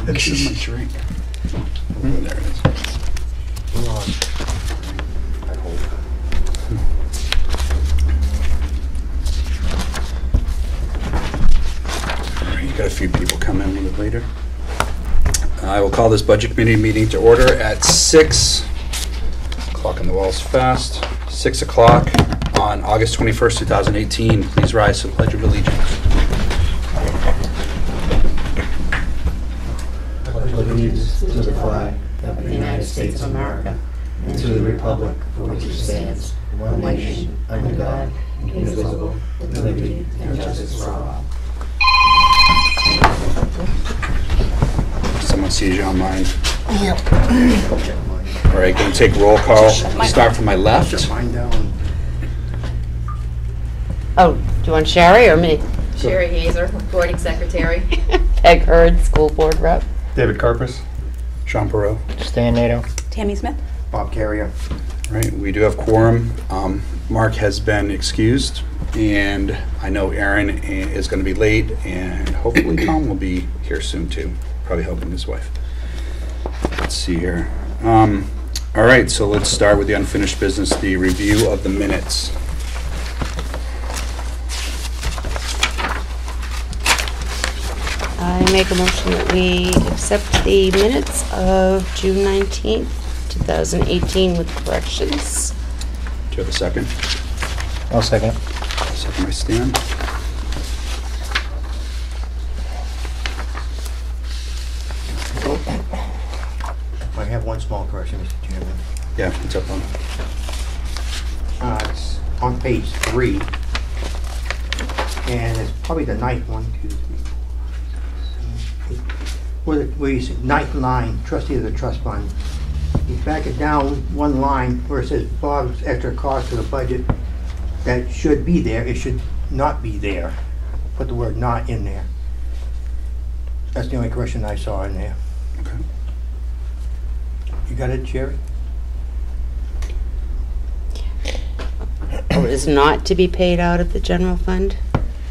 This is my drink. Oh, there it is. Hang on. I hold. All right, you got a few people come in a little bit later. I will call this budget committee meeting to order at 6. Clock on the wall's fast. 6 o'clock on August 21st, 2018. Please rise to the Pledge of Allegiance. Allegiance to the flag of the United States of America and to the republic for which it stands, one nation, under God, indivisible, with liberty and justice for all. Someone sees you online. Yep. All right, going to take roll call. Start from my left. Shut mine down. Oh, do you want Sherry or me? Sherry Hazer, recording secretary. Peg Hurd, school board rep. David Carpus. Sean Perot. Stan Nato. Tammy Smith. Bob Carrier. All right, we do have quorum. Mark has been excused, and I know Aaron is going to be late, and hopefully Tom will be here soon too. Probably helping his wife. Let's see here. All right, so let's start with the unfinished business, the review of the minutes. I make a motion that we accept the minutes of June 19th, 2018 with corrections. Do you have a second? I'll second. Second by Stan. I have one small correction, Mr. Chairman. Yeah, what's up on? It's on page 3, and it's probably the ninth one, 2, 3, 4, 5, 6, 7, 8. Where you see ninth line, trustee of the trust fund. You back it down one line where it says Bob's extra cost to the budget. That should be there. It should not be there. Put the word "not" in there. That's the only correction I saw in there. Okay. You got it, Jerry? Oh, it is not to be paid out of the general fund?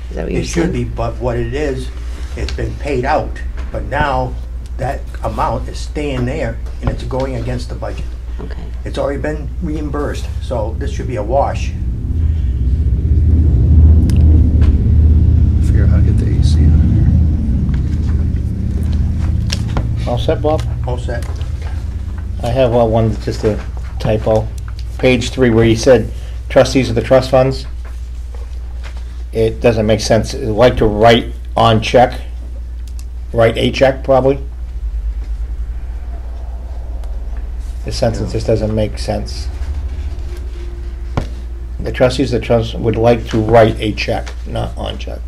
Is that what you're It saying? should be, but what it is, it's been paid out, but now that amount is staying there and it's going against the budget. Okay. It's already been reimbursed, so this should be a wash. Figure out how to get the AC on there. All set, Bob? All set. I have one, just a typo. Page 3 where you said trustees of the trust funds. It doesn't make sense. I'd like to write on check. Write a check, probably. The sentence just doesn't make sense. The trustees of the trust would like to write a check, not on check.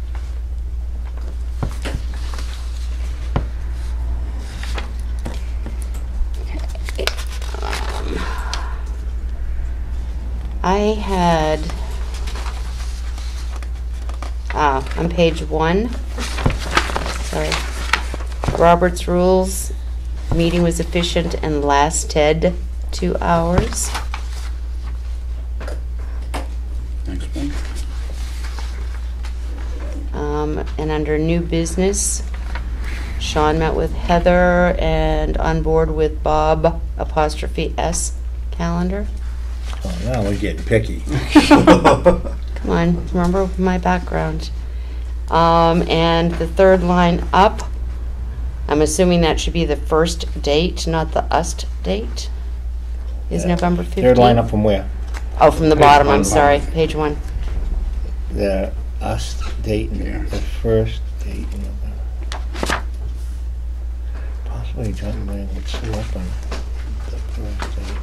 I had, on page 1, sorry, Robert's Rules, meeting was efficient and lasted 2 hours. Next one. And under new business, Sean met with Heather and on board with Bob 'S calendar. Oh, now we're getting picky. Come on, remember my background. And the third line up, I'm assuming that should be the first date, not the UST date, is November 15th. Third line up from where? Oh, from the Page bottom, one, I'm sorry, bottom. page 1. The us date, Yeah. the first date in November. Possibly John Wayne would select on the first date.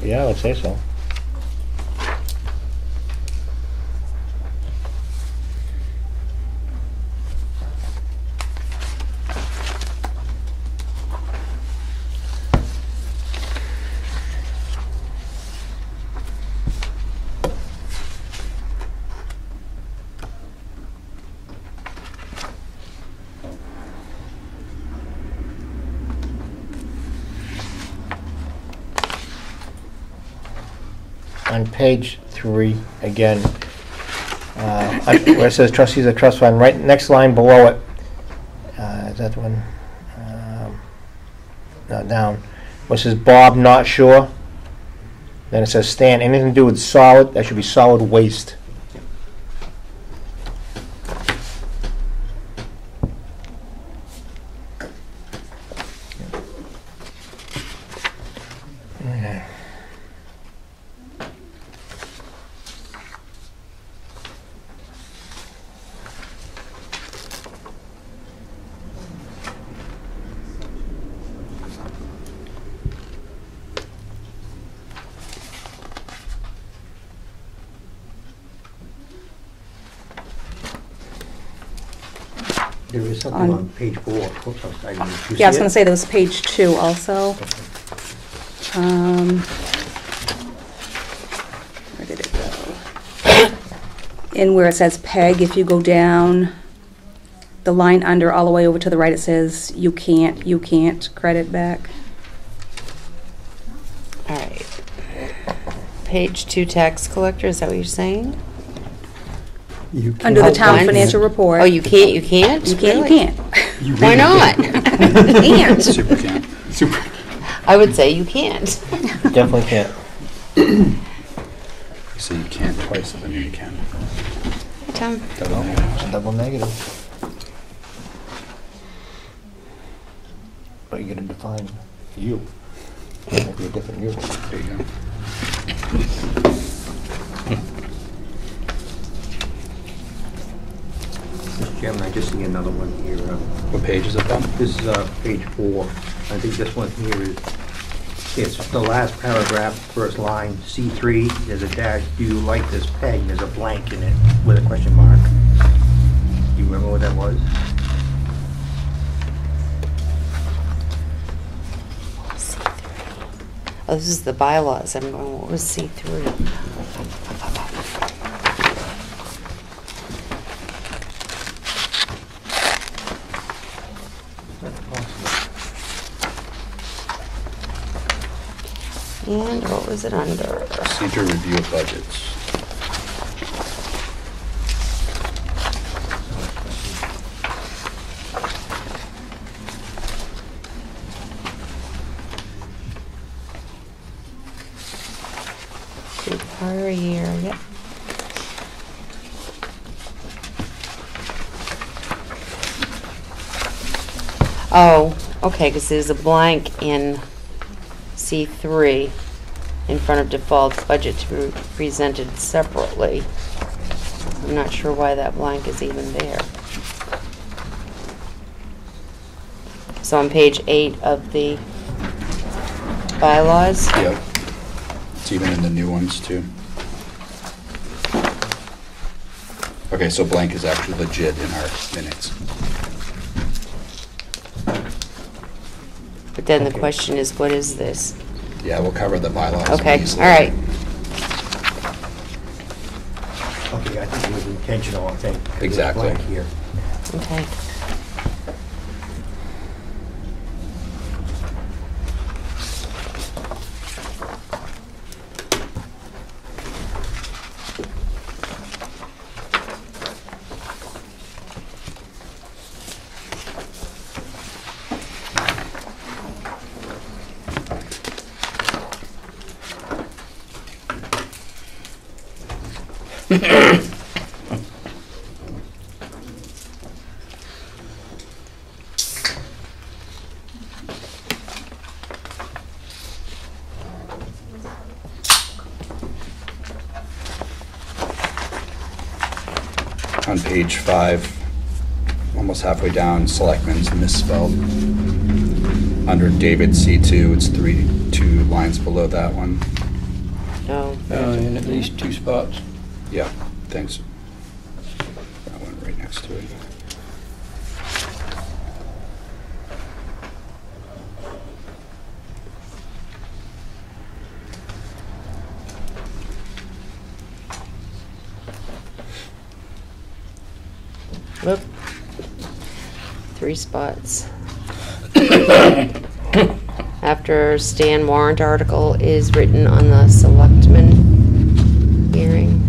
Yeah, I would say so. On page 3, again, Where it says trustees of trust fund, right next line below it, is that the one? No, down. Where it says Bob, not sure. Then it says Stan, anything to do with solid, that should be solid waste. Okay. There is something on page 4. Oops, I didn't see Yeah, I was it? gonna say there was page 2 also. Where did it go? And where it says PEG, if you go down, the line under, all the way over to the right, it says you can't credit back. All right. Page 2, tax collector, is that what you're saying? You Under the Oh, town once? financial report. Oh, you can't? You can't, you Really? can't. Why not? And, Super can. Super. I would say you can't. Definitely can't. You say you can't twice, then you can. Tom? Double It's negative. a double negative. But you gotta define you. Maybe a different you. There you go. Mr. Chairman, I just see another one here. What page is it on? This is page 4. I think this one here is, it's the last paragraph, first line, C3, there's a dash, do you like this peg? There's a blank in it with a question mark. Do you remember what that was? Oh, this is the bylaws. I'm going, what was C3? And what was it under? Procedure review of budgets. The prior year, yep. Oh, okay, because there's a blank in C3 in front of default budget to be presented separately. I'm not sure why that blank is even there. So on page 8 of the bylaws. Yep. It's even in the new ones too. Okay, so blank is actually legit in our minutes. But then the Okay. question is, what is this? Yeah, we'll cover the bylaws. Okay, easily. all right. Okay, I think it was intentional, I think. 'cause there's a Exactly. blank here. Okay. On page 5, almost halfway down, selectmen's misspelled. Under David C2, it's 2 lines below that one. Oh, In at least 2 spots. Yeah, thanks. That one right next to it. look. 3 spots. After Stan warrant article is written on the selectmen hearing.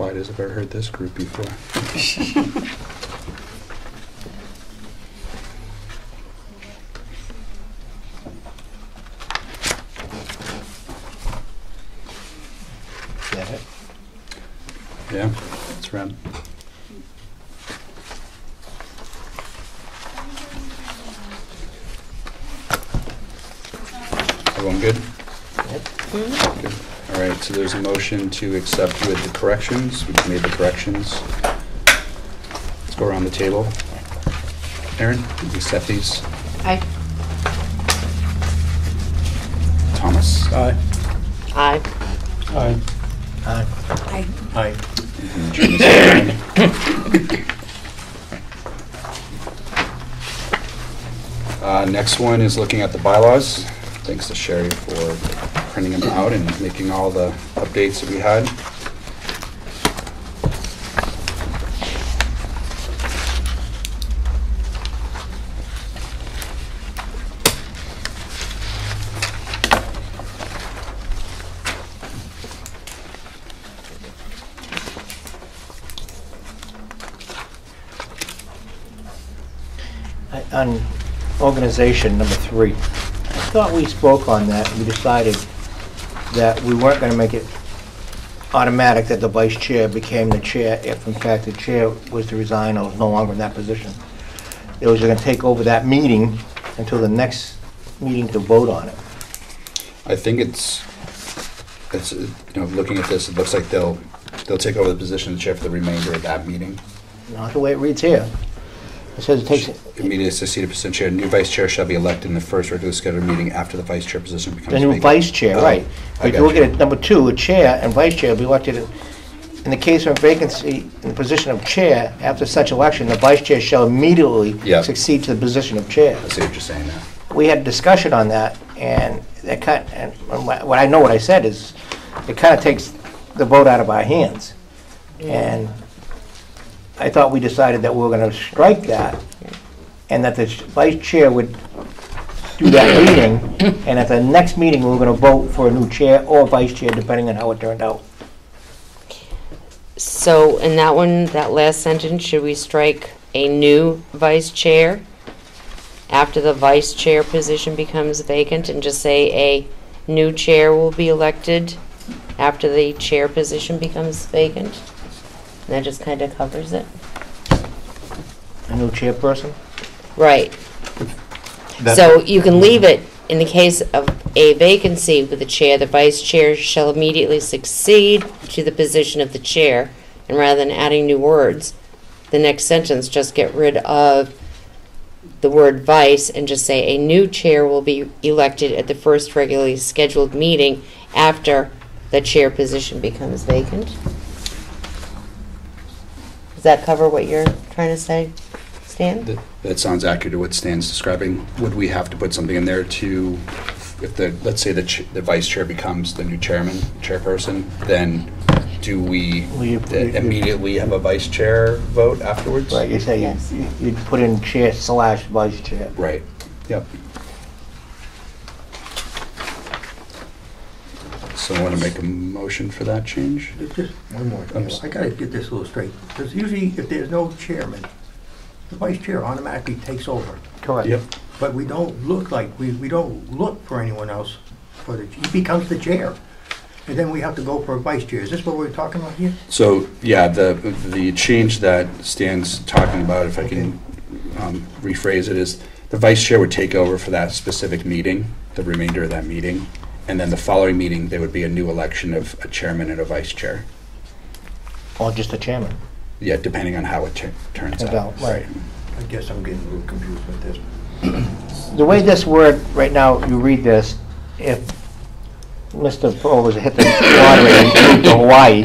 quiet as I've ever heard this group before. Is that it? Yeah, that's right. Everyone good? Good. All right, so there's a motion to accept with the corrections. We've made the corrections. Let's go around the table. Aaron, you accept these? Aye. Thomas? Aye. Aye. Aye. Aye. Aye. And Jim is aye. Next one is looking at the bylaws. Thanks to Sherry for printing them out and making all the updates that we had. On organization, number 3, I thought we spoke on that, and we decided that we weren't going to make it automatic that the vice chair became the chair if in fact the chair was to resign or was no longer in that position. It was going to take over that meeting until the next meeting to vote on it. I think it's looking at this, it looks like they'll take over the position of the chair for the remainder of that meeting. Not the way it reads here. It says it takes... Immediately succeeded percent chair. New vice chair shall be elected in the first regularly scheduled meeting after the vice chair position becomes The new vacant. vice chair, Oh, right. I If you look got at it, number 2, a chair and vice chair will be elected in the case of a vacancy in the position of chair. After such election, the vice chair shall immediately Yeah. succeed to the position of chair. I see what you're saying now. We had a discussion on that, and what I said is, it kind of takes the vote out of our hands. And I thought we decided that we were going to strike that, and that the vice chair would do that meeting, and at the next meeting, we were going to vote for a new chair or vice chair, depending on how it turned out. So in that one, that last sentence, should we strike a new vice chair after the vice chair position becomes vacant and just say a new chair will be elected after the chair position becomes vacant? And that just kind of covers it? A new chairperson? Right. So you can leave it, in the case of a vacancy with the chair, the vice chair shall immediately succeed to the position of the chair, and rather than adding new words, the next sentence, just get rid of the word vice and just say a new chair will be elected at the first regularly scheduled meeting after the chair position becomes vacant. Does that cover what you're trying to say, Stan? That sounds accurate to what Stan's describing. Would we have to put something in there to, if let's say the vice chair becomes the new chairperson, then do we immediately have a vice chair vote afterwards? Right, you say Yes. you'd put in chair/vice chair. Right, yep. So I want to make a motion for that change? There's just one more thing. I gotta get this a little straight. Because usually, if there's no chairman, the vice chair automatically takes over. Correct. Yep. But we don't look like, we don't look for anyone else for he becomes the chair. And then we have to go for a vice chair. Is this what we're talking about here? So, yeah, the change that Stan's talking about, if I can rephrase it, is the vice chair would take over for that specific meeting, the remainder of that meeting, and then the following meeting, there would be a new election of a chairman and a vice chair. Or just a chairman. Yeah, depending on how it turns out. Right. I guess I'm getting a little confused with this. The way this word, right now, you read this, if Mr. Pearl was to hit the lottery and move to Hawaii,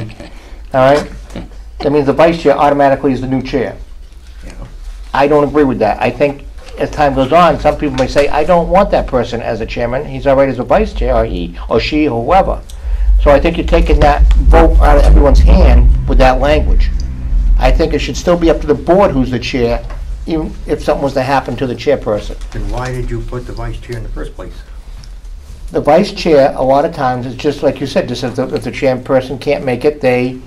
all right? That means the vice chair automatically is the new chair. Yeah. I don't agree with that. I think as time goes on, some people may say, I don't want that person as a chairman. He's all right as a vice chair, or he, or she, or whoever. So I think you're taking that vote out of everyone's hand with that language. I think it should still be up to the board who's the chair, even if something was to happen to the chairperson. Then why did you put the vice chair in the first place? The vice chair, a lot of times, is just like you said, just if the chairperson can't make it, they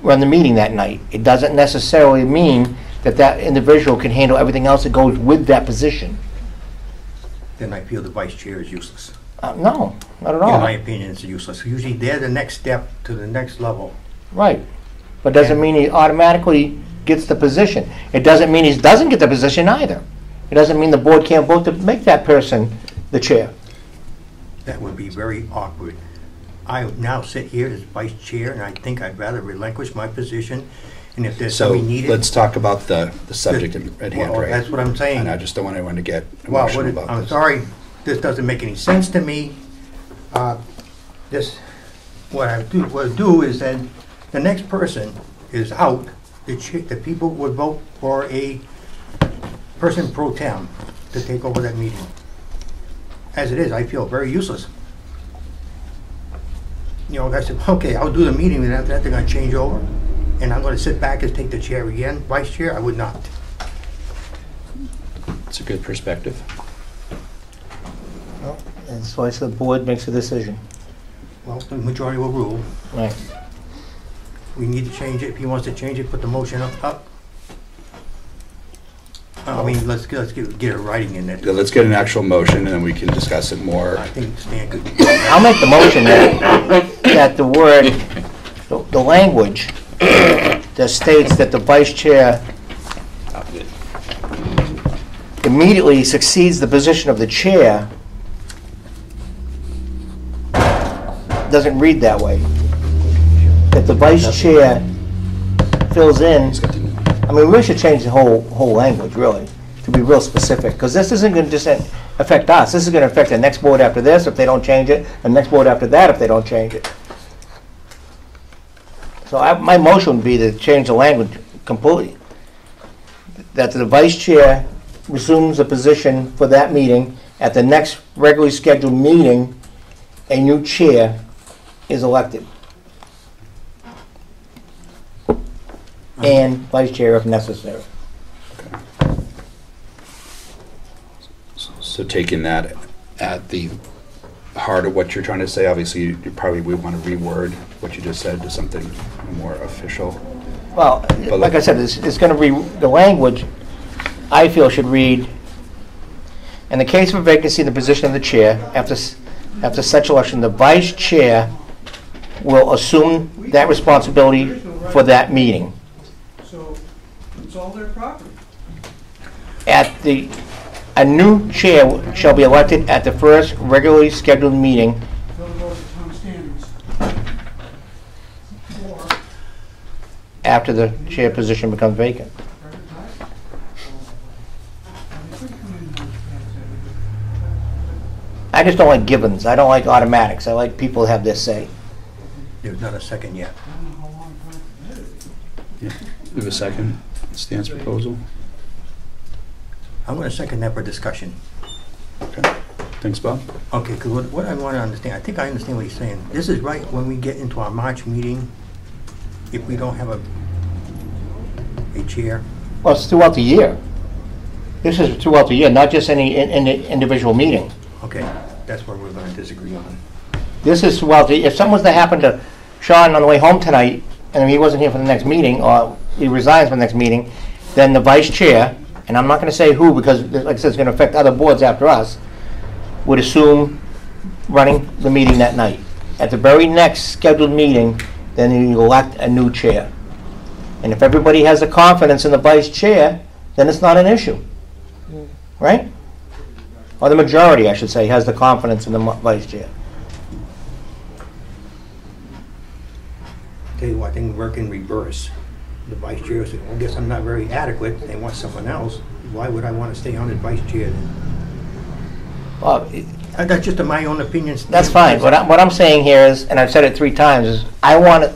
run the meeting that night. It doesn't necessarily mean that that individual can handle everything else that goes with that position. Then I feel the vice chair is useless. No, not at In all. my opinion, it's useless. Usually they're the next step to the next level. Right. But doesn't mean he automatically gets the position. It doesn't mean he doesn't get the position either. It doesn't mean the board can't vote to make that person the chair. That would be very awkward. I now sit here as vice chair, and I think I'd rather relinquish my position. And if there's So somebody needed... let's talk about the subject at hand, Well, right? that's what I'm saying. And I just don't want anyone to get Well, emotional about I'm this. sorry, this doesn't make any sense to me. What I do is then, the next person is out, the people would vote for a person pro tem to take over that meeting. As it is, I feel very useless. You know, I said, okay, I'll do the meeting, and after that, they're gonna change over, and I'm gonna sit back and take the chair again. Vice chair, I would not. It's a good perspective. That's why the board makes a decision. Well, the majority will rule. Right. We need to change it. If he wants to change it, put the motion up. I mean, let's get it writing in there. Yeah, let's get an actual motion, and then we can discuss it more. I think Stan could. I'll make the motion that the word, the language that states that the vice chair immediately succeeds the position of the chair doesn't read that way. That the vice chair fills in. I mean, we should change the whole language, really, to be real specific, because this isn't going to just affect us. This is going to affect the next board after this if they don't change it, and the next board after that if they don't change it. So my motion would be to change the language completely. That the vice chair resumes the position for that meeting. At the next regularly scheduled meeting, a new chair is elected. And vice chair if necessary. So taking that at the heart of what you're trying to say, obviously you probably would want to reword what you just said to something more official. Well, But like I said, it's going to read, the language, I feel, should read, in the case of a vacancy in the position of the chair, after such election, the vice chair will assume that responsibility for that meeting. So it's all their property. A new chair shall be elected at the first regularly scheduled meeting They'll go to town standards. Or, after the chair position becomes vacant. I just don't like givens. I don't like automatics. I like people to have their say. There's not a second yet. Yeah. We have a second, Stan's proposal. I'm going to second that for discussion. Okay. Thanks, Bob. Okay, because what I want to understand, I think I understand what he's saying. This is right when we get into our March meeting, if we don't have a chair. Well, it's throughout the year. This is throughout the year, not just any individual meeting. Okay, that's where we're going to disagree on. This is throughout the, if something was to happen to Sean on the way home tonight, and he wasn't here for the next meeting, or he resigns for the next meeting, then the vice chair, and I'm not going to say who, because like I said, it's going to affect other boards after us, would assume running the meeting that night. At the very next scheduled meeting, then you elect a new chair. And if everybody has the confidence in the vice chair, then it's not an issue. Right? Or the majority, I should say, has the confidence in the vice chair. Tell you what, I think work in reverse. The vice chair said, well, I guess I'm not very adequate. They want someone else. Why would I want to stay on as vice chair then? Well, That's just my own opinion. that's fine. What I'm saying here is, and I've said it 3 times, is I want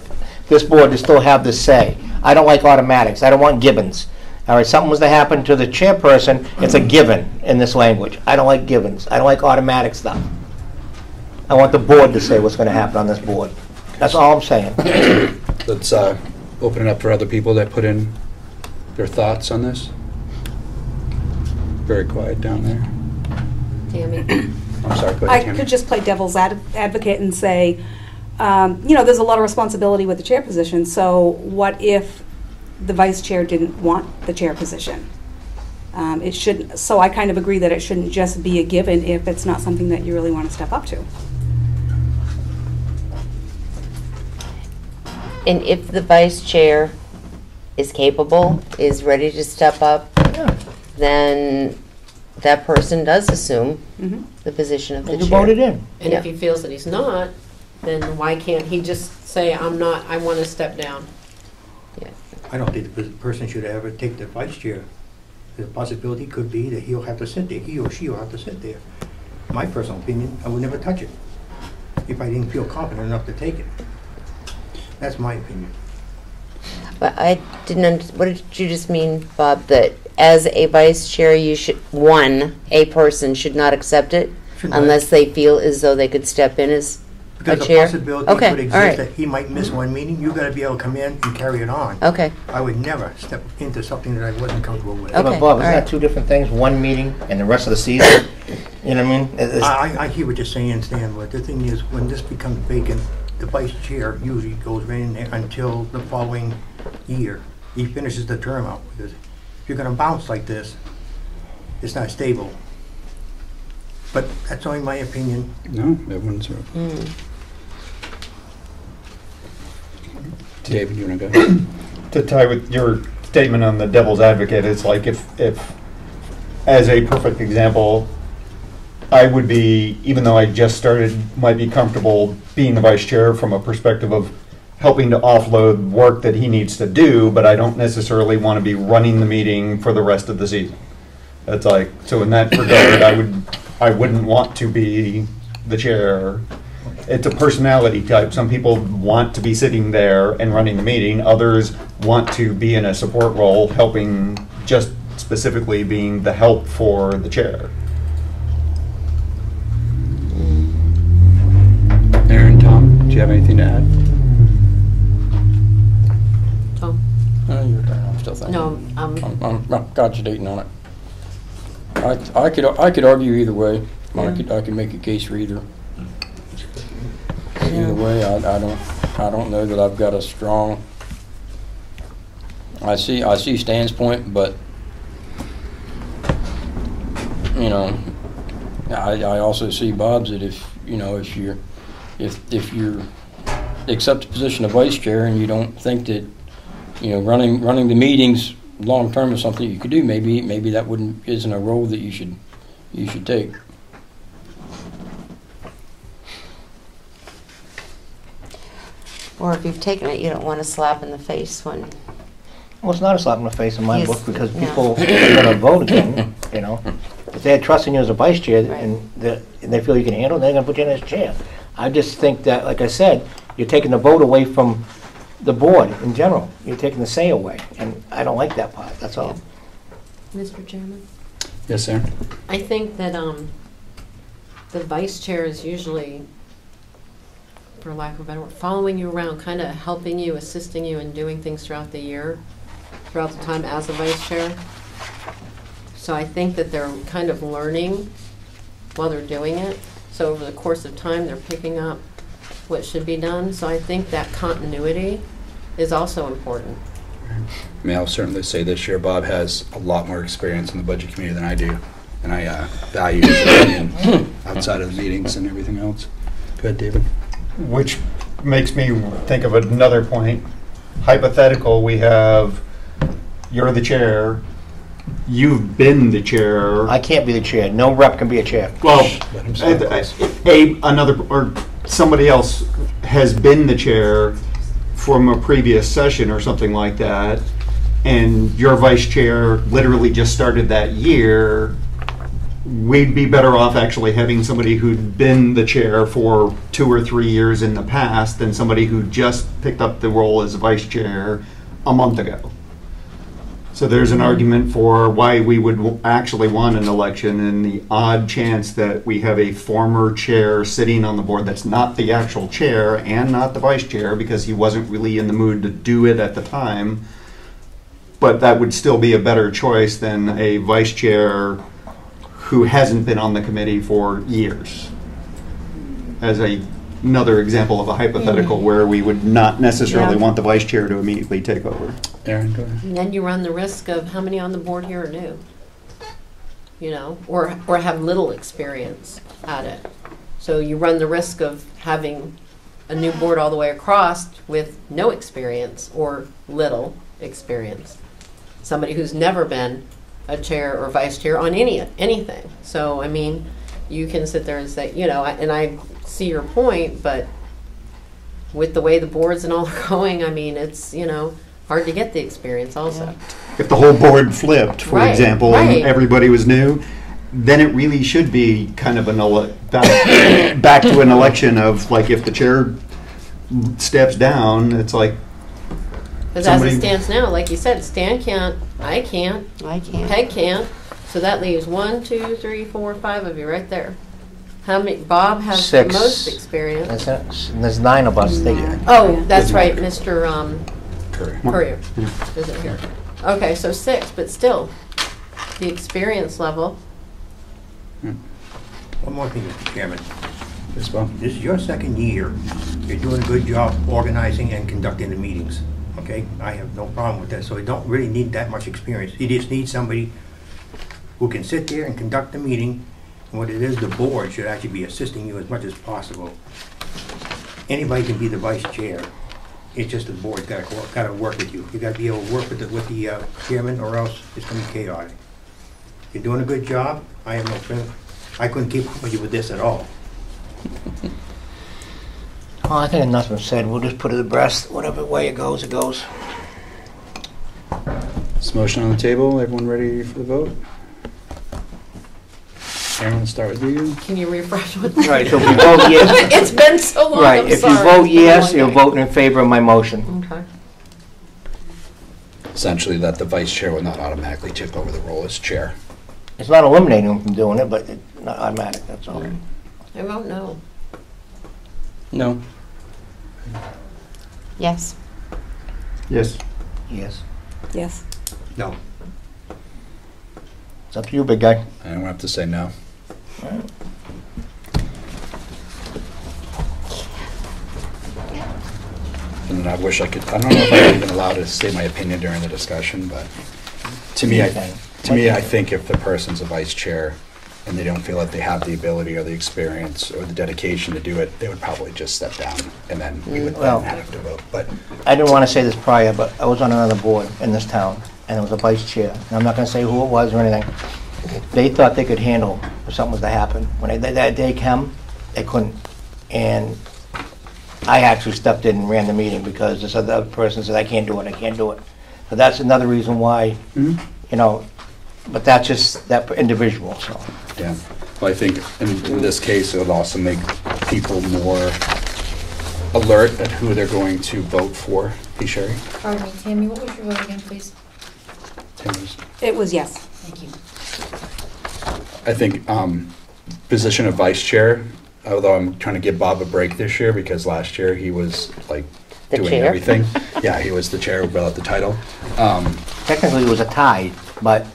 this board to still have this say. I don't like automatics. I don't want givens. All right, something was to happen to the chairperson, it's a given in this language. I don't like givens. I don't like automatic stuff. I want the board to say what's going to happen on this board. That's all I'm saying. Let's open it up for other people that put in their thoughts on this. Very quiet down there. Tammy. I'm sorry, go I ahead, Tammy. could just play devil's advocate and say, there's a lot of responsibility with the chair position, so what if the vice chair didn't want the chair position? It shouldn't, so I kind of agree that it shouldn't just be a given if it's not something that you really want to step up to. And if the vice chair is capable, is ready to step up, Yeah. then that person does assume Mhm. the position of the And you chair. voted in. And Yeah. if he feels that he's not, then why can't he just say, I'm not, I want to step down? I don't think the person should ever take the vice chair. The possibility could be that he'll have to sit there, he or she will have to sit there. My personal opinion, I would never touch it if I didn't feel confident enough to take it. That's my opinion. But I didn't, what did you just mean, Bob, that as a vice chair, you should, a person should not accept it Should not. unless they feel as though they could step in as a Because the chair? possibility Okay, could all right. exist that he might miss one meeting, you gotta be able to come in and carry it on. Okay, I would never step into something that I wasn't comfortable with. Okay. But Bob, isn't alright. that two different things? One meeting and the rest of the season? You know what I mean? I hear what you're saying, Stan, but the thing is, when this becomes vacant, the vice chair usually goes right in there until the following year. He finishes the term out, because if you're gonna bounce like this, it's not stable. But that's only my opinion. No, everyone's. David, you want to go? To tie with your statement on the devil's advocate, it's like if as a perfect example, I would be, even though I just started, might be comfortable being the vice chair from a perspective of helping to offload work that he needs to do, but I don't necessarily want to be running the meeting for the rest of the season. That's like, so in that regard, I wouldn't want to be the chair. It's a personality type. Some people want to be sitting there and running the meeting. Others want to be in a support role, helping, just specifically being the help for the chair. Aaron, Tom, do you have anything to add? Tom? Your turn, I'm still thinking. No, I'm cogitating on it. I could argue either way. I could make a case for either. Either way, I don't know that I've got a strong. I see Stan's point, but I also see Bob's that if you accept the position of vice chair and you don't think that running the meetings long term is something you could do, maybe that isn't a role that you should take. or if you've taken it, you don't want a slap in the face when, Well, it's not a slap in the face in my Yes, book, because no. people are going to vote again, you know. If they had trust in you as a vice chair and they feel you can handle it, they're going to put you in as chair. I just think that, like I said, you're taking the vote away from the board in general. You're taking the say away, and I don't like that part, that's all. Mr. Chairman? Yes, Aaron? I think that the vice chair is usually, for lack of a better word, following you around, kind of helping you, assisting you in doing things throughout the year, throughout the time as a vice chair. So I think that they're kind of learning while they're doing it. So over the course of time, they're picking up what should be done. So I think that continuity is also important. I mean, I'll certainly say this year, Bob has a lot more experience in the budget committee than I do, and I value his opinion outside of the meetings and everything else. Go ahead, David. Which makes me think of another point. Hypothetical, we have, you're the chair, you've been the chair. I can't be the chair. No rep can be a chair. Well, Let him say it, or somebody else has been the chair from a previous session or something like that, and your vice chair literally just started that year, we'd be better off actually having somebody who'd been the chair for 2 or 3 years in the past than somebody who just picked up the role as vice chair a month ago. So there's an argument for why we would actually want an election, and the odd chance that we have a former chair sitting on the board that's not the actual chair and not the vice chair because he wasn't really in the mood to do it at the time. But that would still be a better choice than a vice chair who hasn't been on the committee for years as a another example of a hypothetical where we would not necessarily Yeah. want the vice chair to immediately take over. Aaron, go ahead. And then you run the risk of how many on the board here are new? You know, or have little experience at it. So you run the risk of having a new board all the way across with no experience or little experience. Somebody who's never been a chair or vice chair on anything. So, I mean, you can sit there and say, you know, and I see your point, but with the way the boards and all are going, I mean, it's, you know, hard to get the experience also. If the whole board flipped, for Right, example, right. and everybody was new, then it really should be kind of back to an election of, like, if the chair steps down, it's like, Because as Somebody- it stands now, like you said, Stan can't, I can't, I can't. Peg can't. So that leaves 1, 2, 3, 4, 5 of you right there. How many? Bob has the 6. most experience. That's it. And there's 9 of us. Oh, that's Good right, mark. Mr. Correct. Courier isn't here. Okay, so 6, but still, the experience level. One more thing, Mr. Chairman. Yes, Bob? This is your second year. You're doing a good job organizing and conducting the meetings, okay? I have no problem with that, so you don't really need that much experience. You just need somebody who can sit there and conduct the meeting, and what it is, the board should actually be assisting you as much as possible. Anybody can be the vice chair. It's just the board's gotta work with you. You gotta be able to work with the chairman, or else it's gonna be chaotic. You're doing a good job. I have no feeling. I couldn't keep up with you with this at all. Well, I think enough was said. We'll just put it abreast. Whatever way it goes, it goes. This motion on the table. Everyone ready for the vote? Aaron, we'll start with you. Can you refresh what? Right, so if you vote yes, It's been so long. right, I'm if you sorry. vote It's been a yes, long you're day. voting in favor of my motion. Okay. Essentially, that the vice chair will not automatically take over the role as chair. It's not eliminating them from doing it, but it's not automatic, that's all. I vote no. No. Yes. yes. Yes. Yes. No. It's up to you, big guy. I don't have to say no. And then I wish I could, I don't know if I'm even allowed to say my opinion during the discussion, but to me, I think if the person's a vice chair and they don't feel like they have the ability or the experience or the dedication to do it, they would probably just step down and then we would Well- then have to vote. But I didn't want to say this prior, but I was on another board in this town, and it was a vice chair. And I'm not going to say who it was or anything. They thought they could handle if something was to happen. When that day came, they couldn't. And I actually stepped in and ran the meeting because this other person said, I can't do it, I can't do it. So that's another reason why, you know, but that's just that individual, so. yeah, well, I think in this case, it would also make people more alert at who they're going to vote for. Hey, Sherry? Pardon me, Tammy, what was your vote again, please? Tim's. It was yes. Thank you. I think position of vice chair, although I'm trying to give Bob a break this year because last year he was like The doing chair? everything. Yeah, he was the chair without the title. Technically, it was a tie, but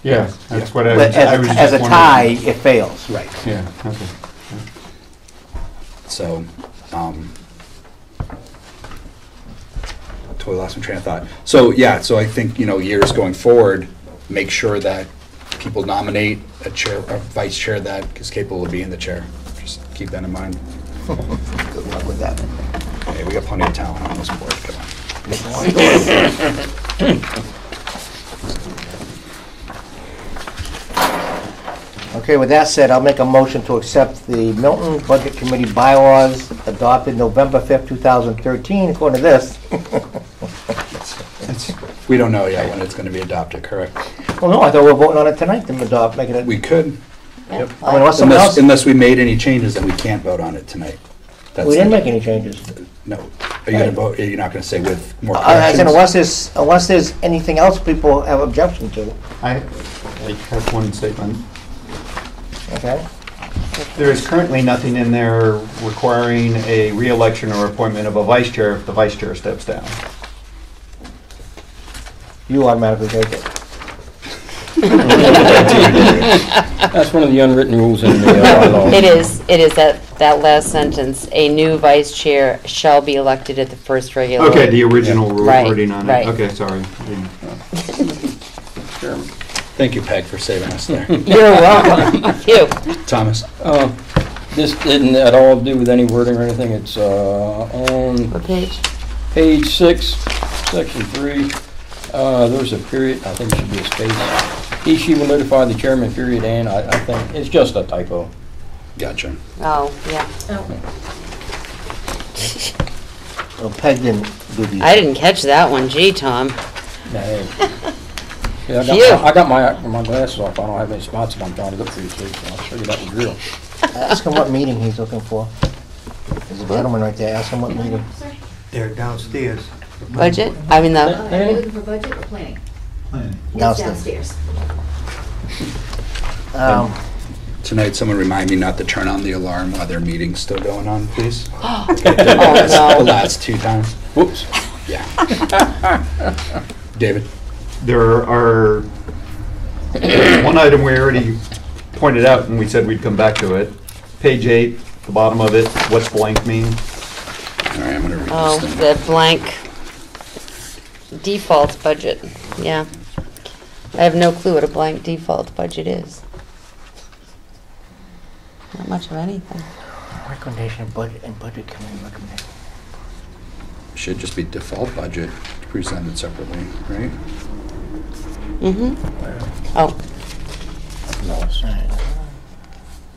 Yeah, that's what I but was, I was as a just tie, wondering. it fails. Right. Yeah, okay. So, totally lost my train of thought. So, yeah, so I think, you know, years going forward, make sure that people nominate a chair, a vice chair that is capable of being the chair. Just keep that in mind. Good luck with that. Hey, we got plenty of talent on this board, come on. Okay, with that said, I'll make a motion to accept the Milton Budget Committee bylaws adopted November 5th, 2013, according to this. We don't know yet when it's going to be adopted, correct? Well, no, I thought we were voting on it tonight, to adopt, making it. We could. Yep. I mean, unless someone else, Unless we made any changes, then we can't vote on it tonight. That's we didn't the- make any changes. No. Are you going to vote, you're not going to say with more I said, corrections? unless there's anything else people have objection to, I have one statement. okay? There is currently nothing in there requiring a re-election or appointment of a vice chair if the vice chair steps down. You automatically take it. That's one of the unwritten rules in the bylaws. It is that that last sentence, a new vice chair shall be elected at the first regular. Okay, the original Right, wording on right. it. Okay, sorry. Thank you, Peg, for saving us there. You're welcome. Phew. Thomas? This didn't at all do with any wording or anything. It's on What page? page 6, section 3. There's a period, I think it should be a space. He, she will notify the chairman, period, and I think it's just a typo. Gotcha. Oh, yeah. Well, Peg didn't do these. I didn't catch that one. Gee, Tom. Yeah, I Phew. got my glasses off. I don't have any spots, and I'm trying to look through these, so I'll show you that was real. Ask him what meeting he's looking for. There's a gentleman right there, ask him what meeting. They're downstairs. Budget? I mean, the, Are you looking for budget or planning? It's Downstairs. downstairs. Tonight, someone remind me not to turn on the alarm while their meeting's still going on, please. oh The no. last 2 times. Whoops. Yeah. David? There are one item we already pointed out, and we said we'd come back to it. Page 8, the bottom of it, what's blank mean? All right, I'm going to read Oh, this thing. the blank default budget. Yeah. I have no clue what a blank default budget is. Not much of anything. Recommendation of budget and budget committee recommendation. Should just be default budget presented separately, right? Mm-hmm. Oh, No, it's,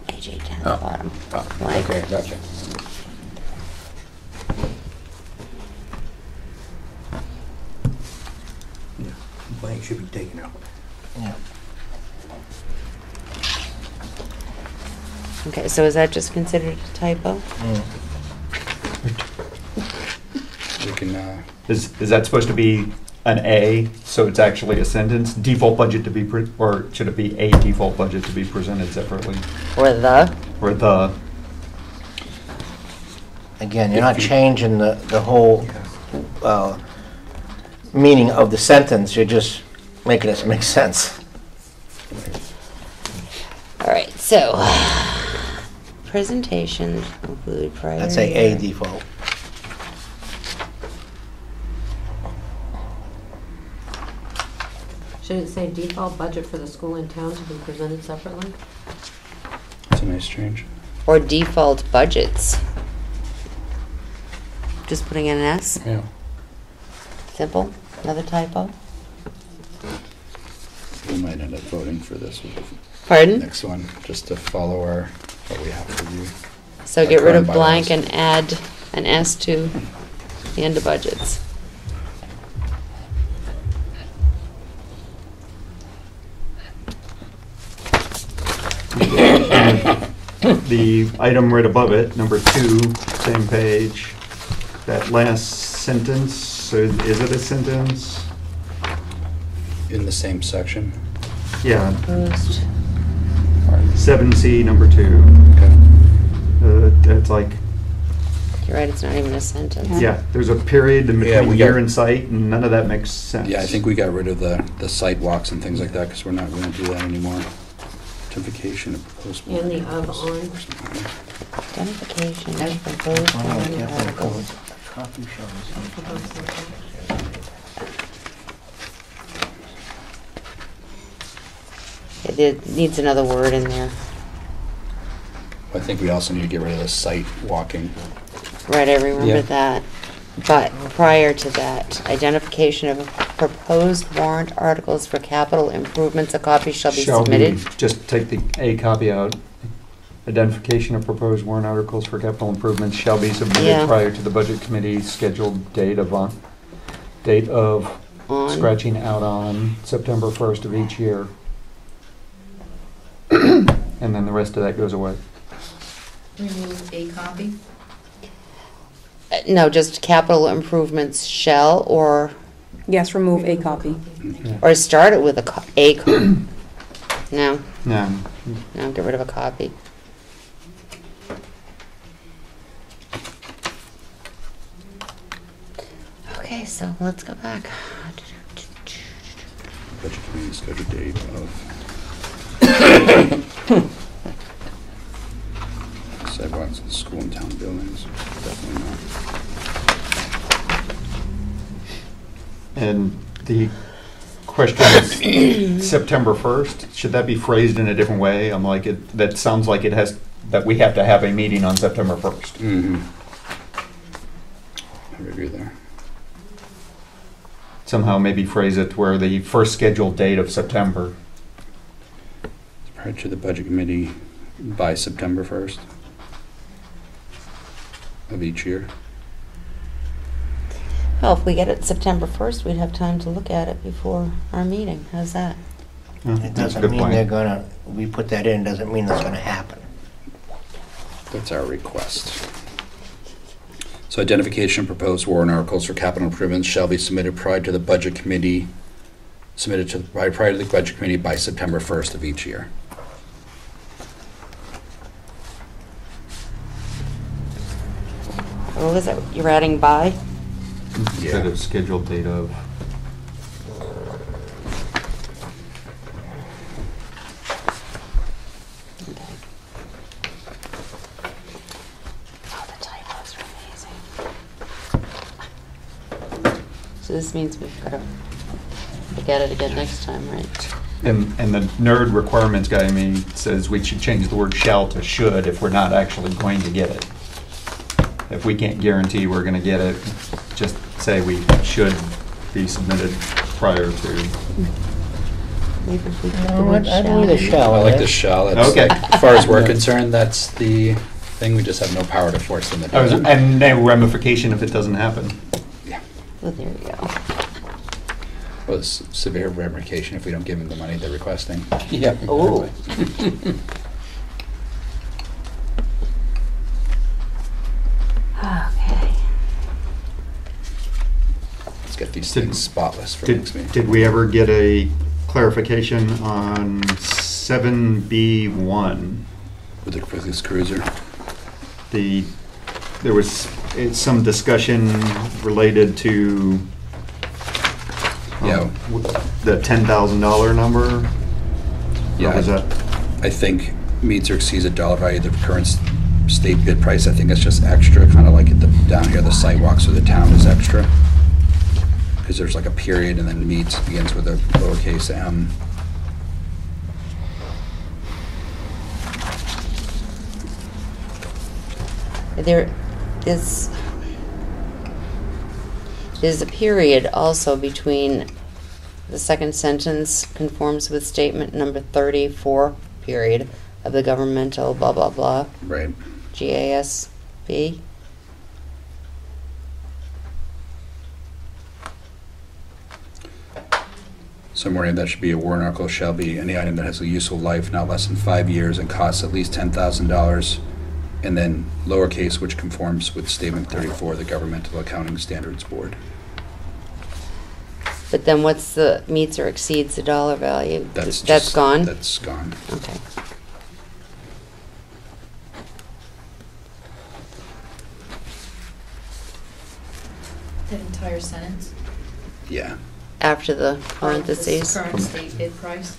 page 8 down the bottom. Blank. okay, gotcha. Blank should be taken out. Yeah. Okay, so is that just considered a typo? We can, Is that supposed to be an A, so it's actually a sentence? Default budget to be, or should it be a default budget to be presented separately? Or the? Or the, Again, you're not changing the whole meaning of the sentence, you're just making it make sense. All right, so presentations include prior. I'd say year. A default. Should it say default budget for the school in town to be presented separately? it's a nice change. Or default budgets. Just putting in an S. Yeah. Simple. Another typo. We might end up voting for this with the Pardon? next one, just to follow what we have for you. So Our get rid of current blank bylaws. and add an S to the end of budgets. the item right above it, number 2, same page, that last sentence, so is it a sentence? In the same section. Yeah, Proposed. 7C, number 2. Okay. It's like, You're right, it's not even a sentence. yeah, there's a period in Yeah, between we year got- and site, and none of that makes sense. Yeah, I think we got rid of the sidewalks and things like that, because we're not going to do that anymore. Identification of proposed. And the of on. Identification of proposed warrant articles. Copy shows. It needs another word in there. I think we also need to get rid of the site walking. Right, I remember Yeah. that. But prior to that, identification of proposed warrant articles for capital improvements, a copy shall be submitted. Just take the A copy out. Identification of proposed warrant articles for capital improvements shall be Yeah. submitted prior to the budget committee's scheduled date of On. scratching out on September 1st of each year. And then the rest of that goes away. Remove a copy. No, just capital improvements shall, or Yes, remove a copy. start it with a No, No. no, get rid of a copy. Okay, so let's go back. Budget committee scheduled date of. Sidewalks and And the question is September 1st. Should that be phrased in a different way? I'm like, that sounds like it has, that we have to have a meeting on September 1st. Mm-hmm. I agree there. Somehow maybe phrase it where the first scheduled date of September. Prior to the budget committee by September 1st of each year. Well, if we get it September 1st, we'd have time to look at it before our meeting. How's that? It That's a doesn't good mean they're point. gonna, we put that in, doesn't mean it's gonna happen. That's our request. So identification of proposed warrant articles for capital improvements shall be submitted prior to the budget committee, prior to the budget committee by September 1st of each year. What was it? You're adding by? Instead of scheduled date of. Oh, the typos are amazing. So this means we've got to look at it again next time, right? And the nerd requirements guy in me says we should change the word shall to should if we're not actually going to get it. If we can't guarantee we're going to get it, just say we should be submitted prior to. Maybe if we put the No, word I believe the shall. shall. I like in the it. shall. That's, Okay. as far as we're concerned, that's the thing. We just have no power to force them to do it. And no ramification if it doesn't happen. Yeah. Well, there you go. Well, it's severe ramification if we don't give them the money they're requesting. Yeah. Oh. exactly. Okay. Let's get these Did- things spotless for Did, next meeting. did we ever get a clarification on 7B1? With the police cruiser. There was some discussion related to Yeah. the $10,000 number? Yeah, Or was that? I think meets or exceeds a dollar value of the current state bid price. I think it's just extra, kind of like at the, down here, the sidewalks of the town is extra. Because there's like a period and then meets begins with a lowercase m. There is a period also between the second sentence conforms with statement number 34, period, of the governmental blah, blah, blah, Right. GASB. So Maureen, that should be a warrant article shall be any item that has a useful life not less than 5 years and costs at least $10,000. And then lowercase, which conforms with statement 34 of the Governmental Accounting Standards Board. But then what's the meets or exceeds the dollar value? That's gone? That's gone. Okay. That entire sentence? Yeah. After the This parentheses? current state bid price?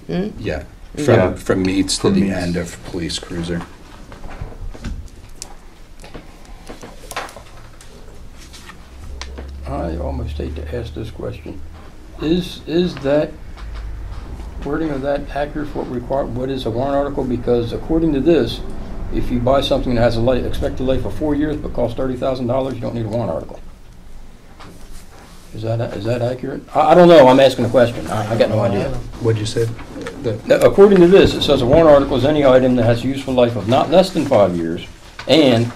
Hmm? Yeah. Yeah. From meets to From the meets. end of police cruiser. I almost hate to ask this question. Is that wording of that accurate for what is a warrant article? Because according to this, if you buy something that has a expected life of 4 years but costs $30,000, you don't need a warrant article. Is that accurate? I don't know. I'm asking a question. I got no idea. What'd you say? Now, according to this, it says a warrant article is any item that has a useful life of not less than 5 years and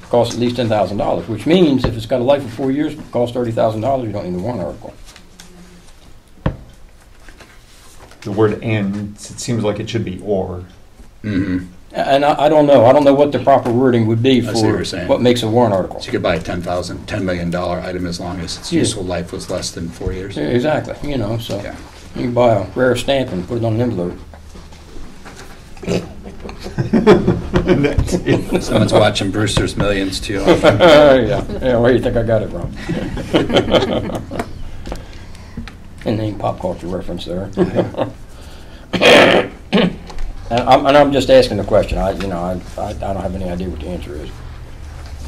costs at least $10,000, which means if it's got a life of 4 years but costs $30,000, you don't need a warrant article. The word and, it seems like it should be or. Mm-hmm. And I don't know. I don't know what the proper wording would be I see what for you're saying. what makes a warrant article. So you could buy a $10 million item as long as its Yeah. useful life was less than 4 years. Yeah, exactly. You know, so Yeah. you can buy a rare stamp and put it on an envelope. Someone's watching Brewster's Millions too. Yeah. Where do you think I got it from? And then pop culture reference there. And I'm just asking the question. I don't have any idea what the answer is.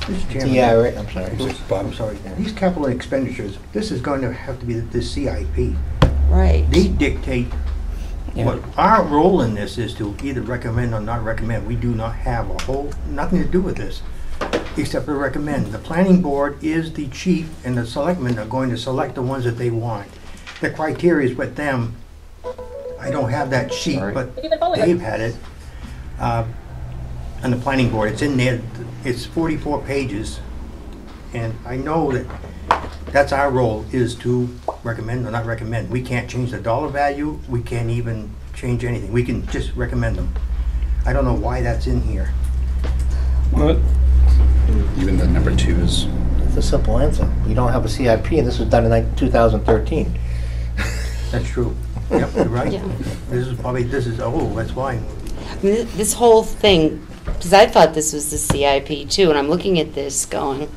Mr. Chairman. Yeah, right, I'm sorry. Bob? I'm sorry. These capital expenditures, this is going to have to be the CIP. Right. They dictate Yeah. what our role in this is to either recommend or not recommend. We do not have nothing to do with this, except to recommend. The planning board is the chief, and the selectmen are going to select the ones that they want. The criteria is with them. I don't have that sheet, but Dave had it. On the planning board, it's in there. It's 44 pages, and I know that that's our role, is to recommend or not recommend. We can't change the dollar value. We can't even change anything. We can just recommend them. I don't know why that's in here. Well, Even the number 2 is, It's a simple answer. We don't have a CIP, and this was done in 2013. That's true. Yep, you're right. Yeah. That's why. I mean, this whole thing, because I thought this was the CIP too, and I'm looking at this going,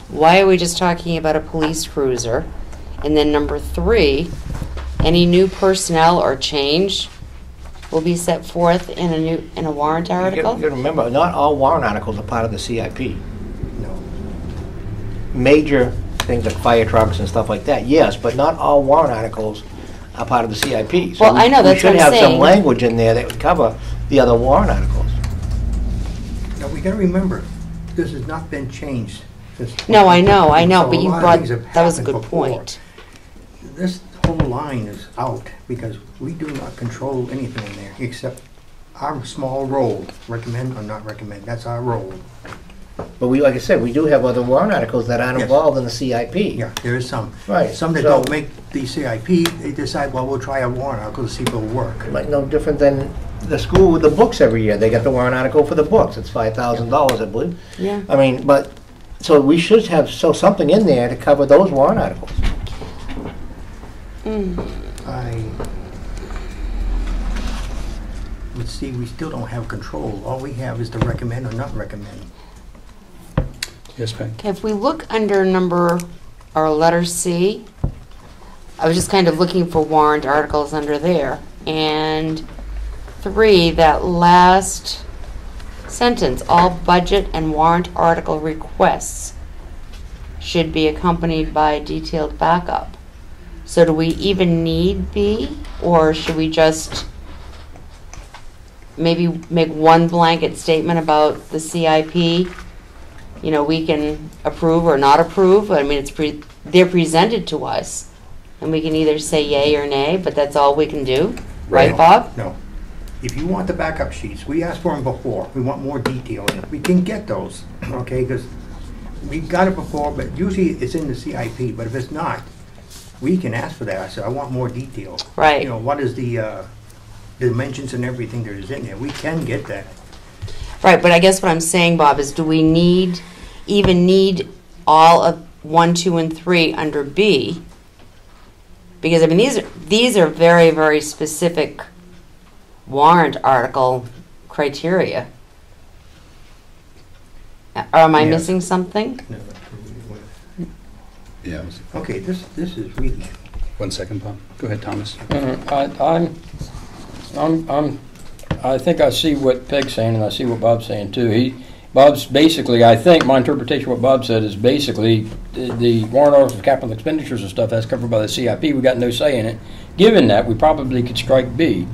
why are we just talking about a police cruiser? And then number 3, any new personnel or change will be set forth in a warrant You article? gotta remember, not all warrant articles are part of the CIP. No. Major things like fire trucks and stuff like that, yes, but not all warrant articles are part of the CIP. So Well, I know, that's what I'm We should have some saying. language in there that would cover the other warrant articles. Now, we gotta remember, this has not been changed since. No, I know, So but a you lot of brought, things have that was a happened good before. point. This whole line is out because we do not control anything in there except our small role, recommend or not recommend. That's our role. But we, like I said, we do have other warrant articles that aren't Yes. involved in the CIP. Yeah, there is some. Right, Some that so- don't make the CIP, they decide, well, we'll try a warrant article to see if it'll work. Like no different than the school with the books every year. They got the warrant article for the books. It's $5,000, I believe. Yeah. I mean, but, so we should have, something in there to cover those warrant articles. Let's see, we still don't have control. All we have is to recommend or not recommend. yes, Peg? Okay, if we look under letter C, I was just kind of looking for warrant articles under there. And 3, that last sentence, all budget and warrant article requests should be accompanied by a detailed backup. So do we even need B, or should we just maybe make one blanket statement about the CIP? You know, we can approve or not approve. I mean, they're presented to us, and we can either say yay or nay, but that's all we can do. Right, Right. Bob? No. If you want the backup sheets, we asked for them before. We want more detail in it. We can get those, okay? Because we got it before, but usually it's in the CIP. But if it's not, we can ask for that. I said, I want more detail. Right. You know, what is the dimensions and everything that is in there? We can get that. Right, but I guess what I'm saying, Bob, is do we even need all of 1, 2, and 3 under B? Because, I mean, these are very, very specific warrant article criteria. Or am I Yes. missing something? Yeah. Okay, this is really, 1 second, Bob. Go ahead, Thomas. I think I see what Peg's saying, and I see what Bob's saying too. Bob's basically, I think my interpretation of what Bob said is basically the warrant articles of capital expenditures and stuff that's covered by the CIP. We got no say in it. Given that, we probably could strike B.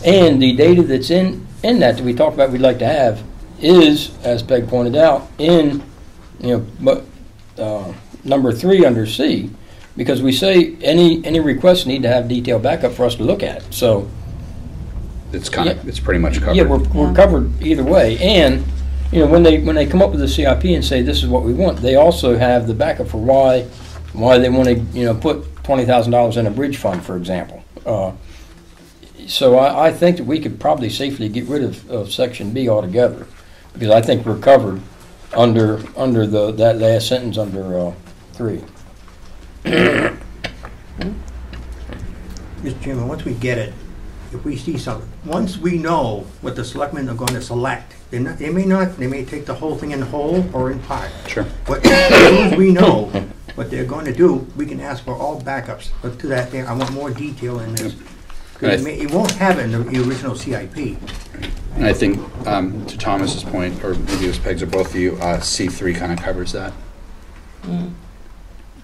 And the data that's in that we talked about we'd like to have is, as Peg pointed out, in number 3 under C, because we say any requests need to have detailed backup for us to look at. So It's it's pretty much covered. yeah, we're covered either way. And when they come up with the CIP and say this is what we want, they also have the backup for why they want to put $20,000 in a bridge fund, for example. So I think that we could probably safely get rid of Section B altogether, because I think we're covered under that last sentence under 3. Mr. Chairman, once we get it, if we see something, once we know what the selectmen are going to select, they may take the whole thing in whole or in part. Sure. But as soon as we know what they're going to do, we can ask for all backups. But to that, I want more detail in this. Because it won't have it in the original CIP. And I think, to Thomas's point, or maybe it was Peg's or both of you, C3 kind of covers that.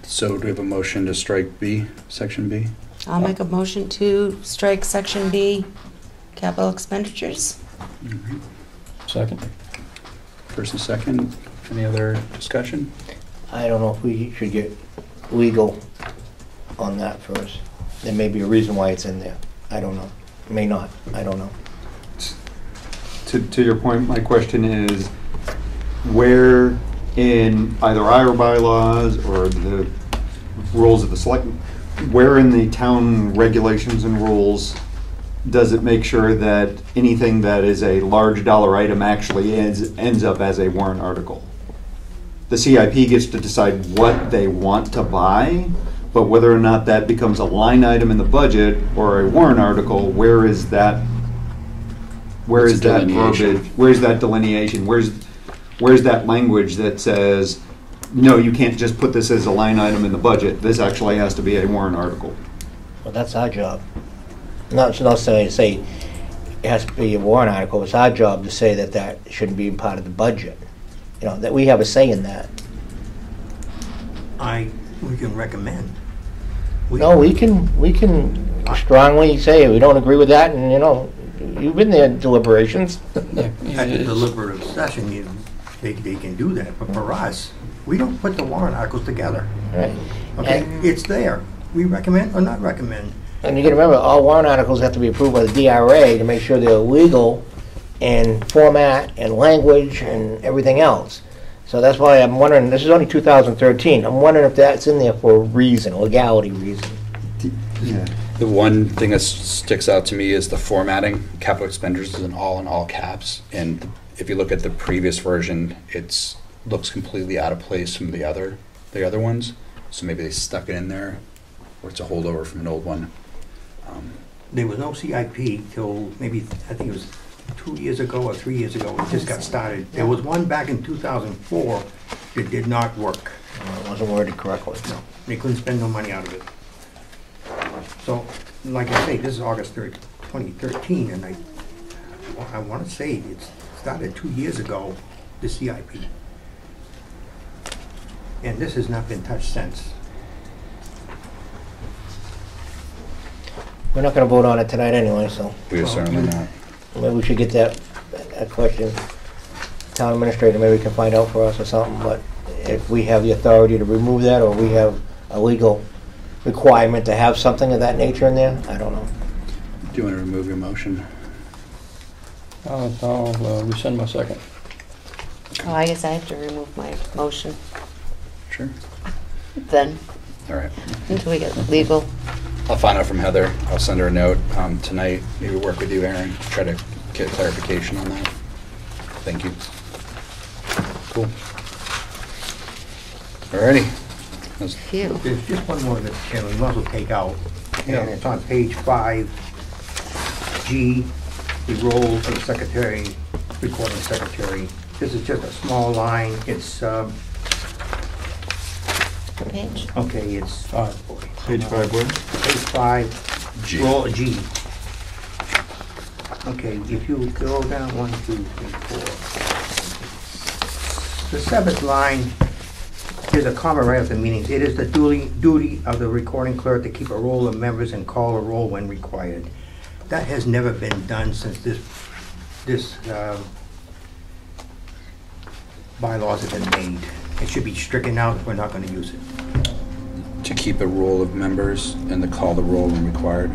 So do we have a motion to strike B, section B? I'll make a motion to strike section B, capital expenditures. Second. First and second, any other discussion? I don't know if we should get legal on that first. There may be a reason why it's in there. I don't know. May not. I don't know. To your point, my question is, where in either our bylaws or the rules of the select, where in the town regulations and rules does it make sure that anything that is a large dollar item actually ends up as a warrant article? The CIP gets to decide what they want to buy, but whether or not that becomes a line item in the budget or a warrant article, where is that? Where It's is a that delineation. verbiage? Where's that delineation? Where's that language that says, no, you can't just put this as a line item in the budget. This actually has to be a warrant article. Well, that's our job. Not necessarily to say it has to be a warrant article. It's our job to say that that shouldn't be part of the budget. You know, that we have a say in that. We can recommend. No, we can strongly say we don't agree with that, and, you know, you've been there in deliberations. At the deliberative session, they can do that, but for us, we don't put the warrant articles together. Right. Okay, And- it's there. We recommend or not recommend. And you gotta remember, all warrant articles have to be approved by the DRA to make sure they're legal in format and language and everything else. So that's why I'm wondering, this is only 2013, I'm wondering if that's in there for a reason, a legality reason. Yeah. The one thing that sticks out to me is the formatting. Capital expenditures is in all caps. And if you look at the previous version, it's looks completely out of place from the other ones. So maybe they stuck it in there, or it's a holdover from an old one. There was no CIP till maybe, I think it was 2 years ago or 3 years ago, it just got started. There was one back in 2004 that did not work. It wasn't worded correctly. No, they couldn't spend no money out of it. So, like I say, this is August 3rd, 2013, and I want to say it started 2 years ago, the CIP. And this has not been touched since. We're not gonna vote on it tonight anyway, so We are Well, certainly not. maybe we should get that question. Town administrator maybe can find out for us or something, but if we have the authority to remove that, or we have a legal requirement to have something of that nature in there, I don't know. Do you want to remove your motion? I'll rescind my second. Oh, I guess I have to remove my motion Sure. then, All right. until we get legal. I'll find out from Heather. I'll send her a note tonight. Maybe work with you, Aaron, to try to get clarification on that. Thank you. Cool. Alrighty. That's- Phew. There's just one more that, we might as well take out, and it's on page 5G, the role of the secretary, recording secretary. This is just a small line, it's, Page. okay, it's, Page 5 where? page 5, G. roll G. Okay, if you go down 1, 2, 3, 4. The seventh line, there's a comma right after meetings. It is the duty of the recording clerk to keep a roll of members and call a roll when required. That has never been done since this bylaws have been made. It should be stricken out if we're not going to use it. To keep a roll of members and to call the roll when required.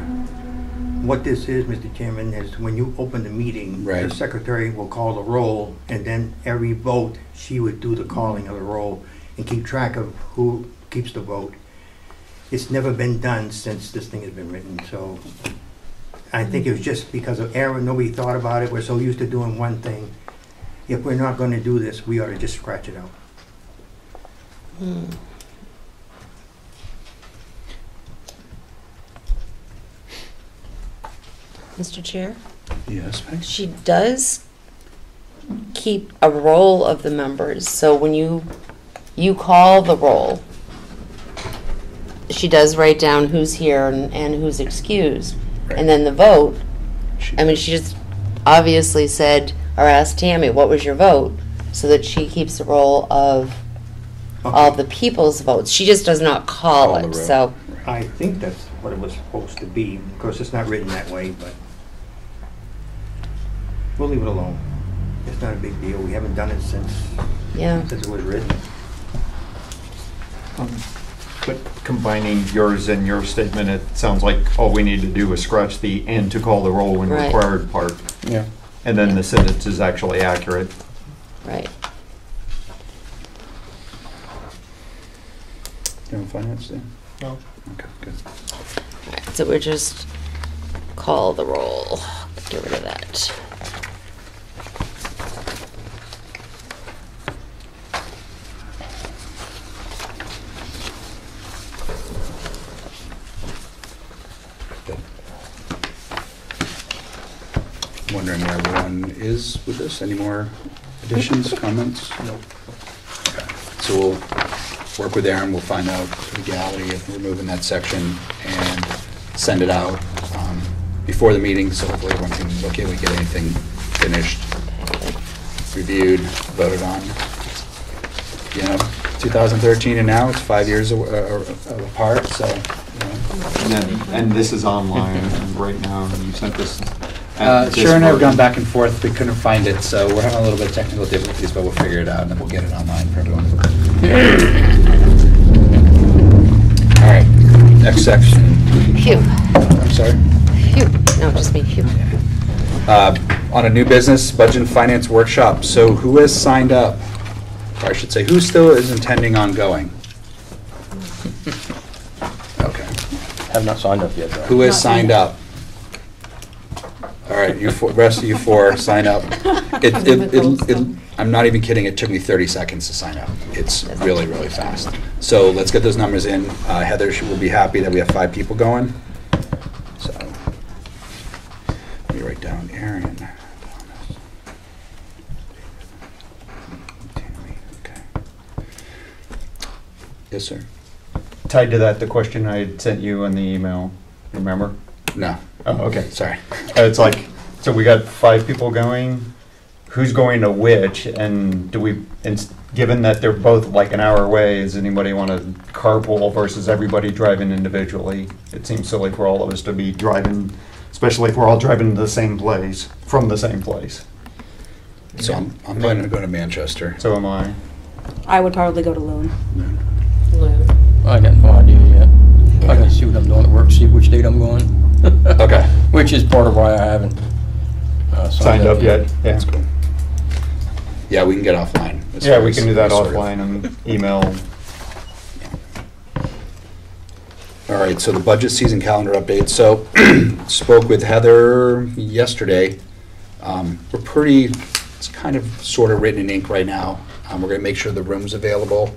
What this is, Mr. Chairman, is when you open the meeting, the Right. secretary will call the roll, and then every vote, she would do the calling of the roll and keep track of who keeps the vote. It's never been done since this thing has been written, so I think it was just because of error, nobody thought about it, we're so used to doing one thing. If we're not gonna do this, we ought to just scratch it out. Mr. Chair? Yes, Peg? She does keep a roll of the members, so when you call the roll, she does write down who's here and who's excused. Right. And then the vote, She- I mean, she just obviously said, or asked Tammy, what was your vote? So that she keeps the roll of all the people's votes. She just does not call Call the it, roll. so. I think that's what it was supposed to be. Of course, it's not written that way, but we'll leave it alone. It's not a big deal. We haven't done it since it was written. But combining yours and your statement, it sounds like all we need to do is scratch the "and to call the roll when Right. required" part. Yeah. And then the sentence is actually accurate. Right. You have finance, Dan? No. Okay, good. Alright, so we're just call the roll. Get rid of that. Wondering where everyone is with this. Any more additions, comments? Nope. Okay. So we'll work with Aaron. We'll find out the legality of removing that section and send it out before the meeting, so hopefully everyone can look at, we get anything finished, reviewed, voted on. You know, 2013 and now, it's 5 years apart, so, you know. And this is online right now. You sent this. Sure, and I've gone back and forth, we couldn't find it, so we're having a little bit of technical difficulties, but we'll figure it out, and then we'll get it online for everyone. All right, next section. Phew. I'm sorry? Phew. No, just me. Phew. On a new business, budget and finance workshop, so who has signed up? Or I should say, who still is intending on going? Okay. Have not signed up yet, though. Who has signed up? All right, you four, rest of you four, sign up. I'm not even kidding, it took me 30 seconds to sign up. It's really, really fast. So let's get those numbers in. Heather will be happy that we have 5 people going. So, let me write down Aaron. Okay. Yes, sir. Tied to that, the question I had sent you in the email, remember? No. Oh, okay. Sorry. It's like, so we got 5 people going, who's going to which, and do we, given that they're both like an hour away, does anybody want to carpool versus everybody driving individually? It seems silly for all of us to be driving, especially if we're all driving to the same place, from the same place. So I'm planning to go to Manchester. So am I. I would probably go to Loon. I got no idea yet. I gotta see what I'm doing at work, see which date I'm going. Okay. Which is part of why I haven't Signed up yet? Yeah. That's cool. Yeah, we can get offline. as Yeah, far we as can do that sort of- offline and email. All right, so the budget season calendar update. So, spoke with Heather yesterday. We're pretty, it's kind of sort of written in ink right now. We're going to make sure the room's available.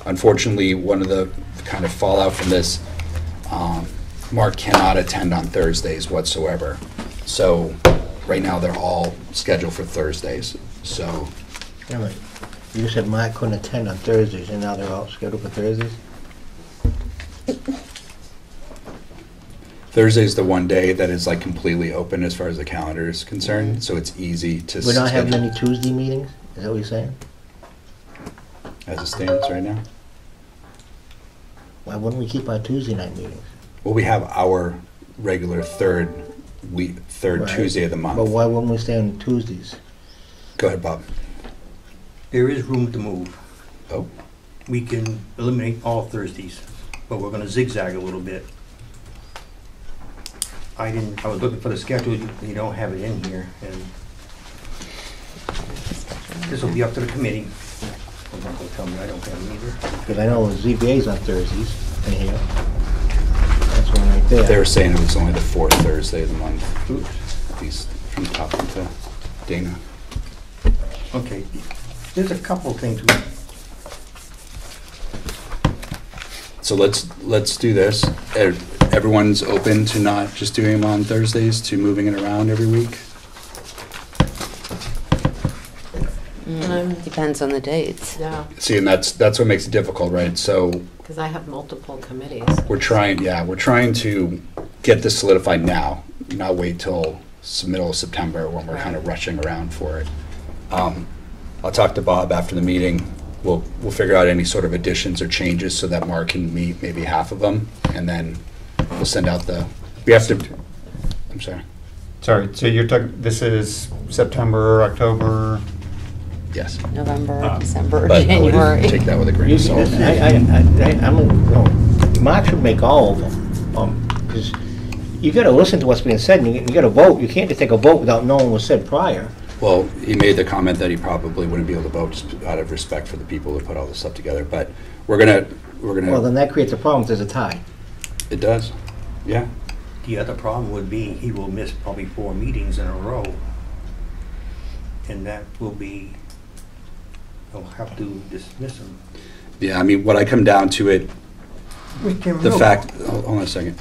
Unfortunately, one of the kind of fallout from this, Mark cannot attend on Thursdays whatsoever. So, right now, they're all scheduled for Thursdays. So, Yeah, but you said Mark couldn't attend on Thursdays, and now they're all scheduled for Thursdays? Thursday's the one day that is like completely open as far as the calendar is concerned, so it's easy to We're not having schedule any Tuesday meetings? Is that what you're saying? as it stands right now. Why wouldn't we keep our Tuesday night meetings? Well, we have our regular third Right. Tuesday of the month. But why wouldn't we stay on Tuesdays? Go ahead, Bob. There is room to move. Oh, We can eliminate all Thursdays, but we're gonna zigzag a little bit. I was looking for the schedule, you don't have it in here, and this will be up to the committee. I'm not gonna tell me I don't have it either. Because I know ZBA's on Thursdays in here. That's one right there. they were saying it was only the fourth Thursday of the month. Oops. At least from talking to Dana. Okay, there's a couple of things. So let's do this. Everyone's open to not just doing them on Thursdays, to moving it around every week? Depends on the dates. Yeah, See, and that's what makes it difficult, right? So because I have multiple committees. we're trying to get this solidified now, not wait till middle of September when we're kind of rushing around for it. I'll talk to Bob after the meeting. We'll figure out any sort of additions or changes so that Mark can meet maybe half of them, and then we'll send out we have to, I'm sorry. Sorry, so you're talking, this is September, October? Yes. November, December, But I would January. take that with a grain of salt. Mark should make all of them, because you gotta listen to what's being said, and you gotta vote. You can't just take a vote without knowing what's said prior. Well, he made the comment that he probably wouldn't be able to vote just out of respect for the people who put all this stuff together, but we're gonna, Well, then that creates a problem if there's a tie. it does, yeah. The other problem would be he will miss probably 4 meetings in a row. And that will be, they'll have to dismiss him. Yeah, I mean, what I come down to it, the fact, hold on a second.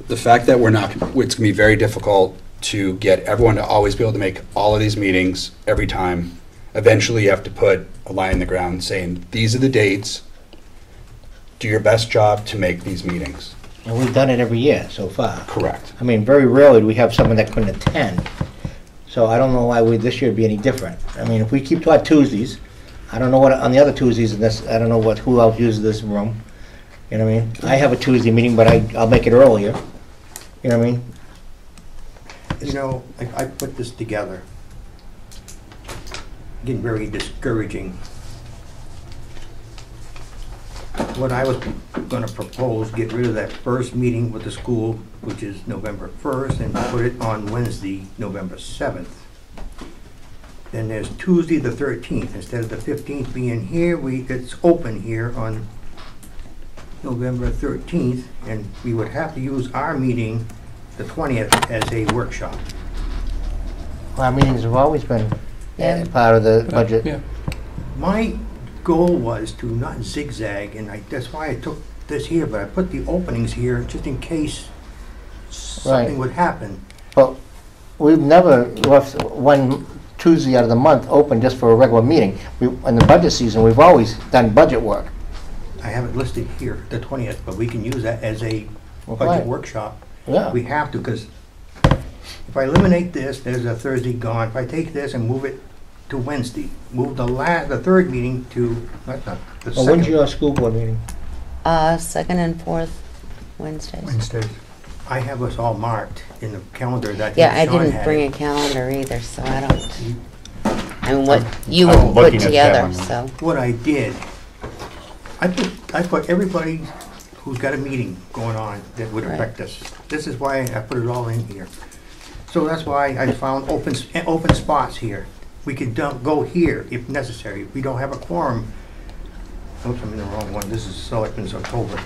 The fact that it's gonna be very difficult to get everyone to always be able to make all of these meetings every time. Eventually, you have to put a line in the ground saying, these are the dates, do your best job to make these meetings. And we've done it every year so far. Correct. I mean, very rarely do we have someone that couldn't attend. So I don't know why this year would be any different. I mean, if we keep to our Tuesdays, I don't know what, on the other Tuesdays, I don't know who else uses this room. You know what I mean? I have a Tuesday meeting, but I'll make it earlier. You know what I mean? You know, I put this together. Getting very discouraging. What I was gonna propose, get rid of that first meeting with the school, which is November 1st, and put it on Wednesday, November 7th. Then there's Tuesday, the 13th. Instead of the 15th being here, it's open here on November 13th, and we would have to use our meeting, the 20th, as a workshop. Our meetings have always been part of the budget. Yeah. My goal was to not zigzag, and that's why I took this here, but I put the openings here just in case something would happen. But we've never left one Tuesday out of the month open just for a regular meeting. In the budget season, we've always done budget work. I have it listed here, the 20th, but we can use that as a Okay. budget workshop. Yeah. We have to, because if I eliminate this, there's a Thursday gone. If I take this and move it to Wednesday, move the third meeting to, the Well, when's second. your school board meeting? Second and fourth Wednesdays. Wednesdays. I have us all marked in the calendar that Yeah, I Sean didn't had bring it. a calendar either, so I don't, I mean, what I'm you would put looking at together, that one. so. What I did, I put everybody who's got a meeting going on that would Right. affect us. This is why I put it all in here. So that's why I found open spots here. We could go here if necessary. If we don't have a quorum, oops, I'm in the wrong one. This is Selectmen's October.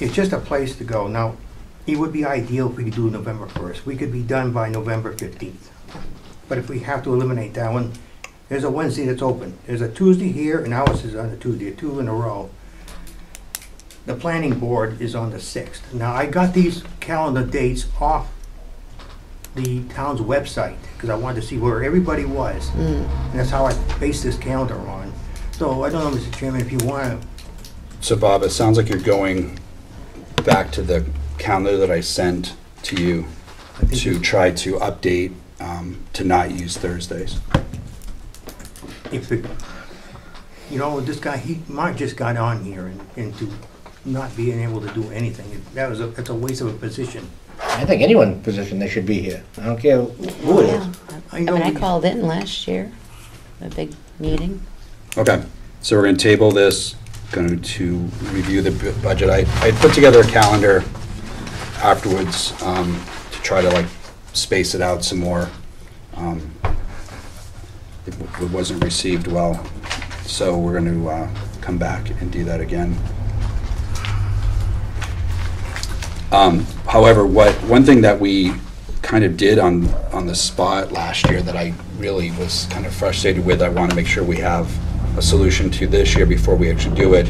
It's just a place to go. Now, it would be ideal if we could do November 1st. We could be done by November 15th. But if we have to eliminate that one, there's a Wednesday that's open. There's a Tuesday here, and ours is on a Tuesday, 2 in a row. The planning board is on the 6th. Now, I got these calendar dates off the town's website, because I wanted to see where everybody was. And that's how I based this calendar on. So, I don't know, Mr. Chairman, if you want to, So Bob, it sounds like you're going back to the calendar that I sent to you I think to it's- try to update, to not use Thursdays. if it, you know, this guy, Mark just got on here, and to not being able to do anything, that's a waste of a position. I think anyone position they should be here. I don't care who it is. Yeah. I I know mean, I we- called in last year, a big meeting. Okay, so we're gonna table this, going to review the budget. I put together a calendar afterwards to try to like space it out some more. It wasn't received well, so we're going to come back and do that again. However, one thing that we kind of did on the spot last year that I really was kind of frustrated with, I want to make sure we have a solution to this year before we actually do it.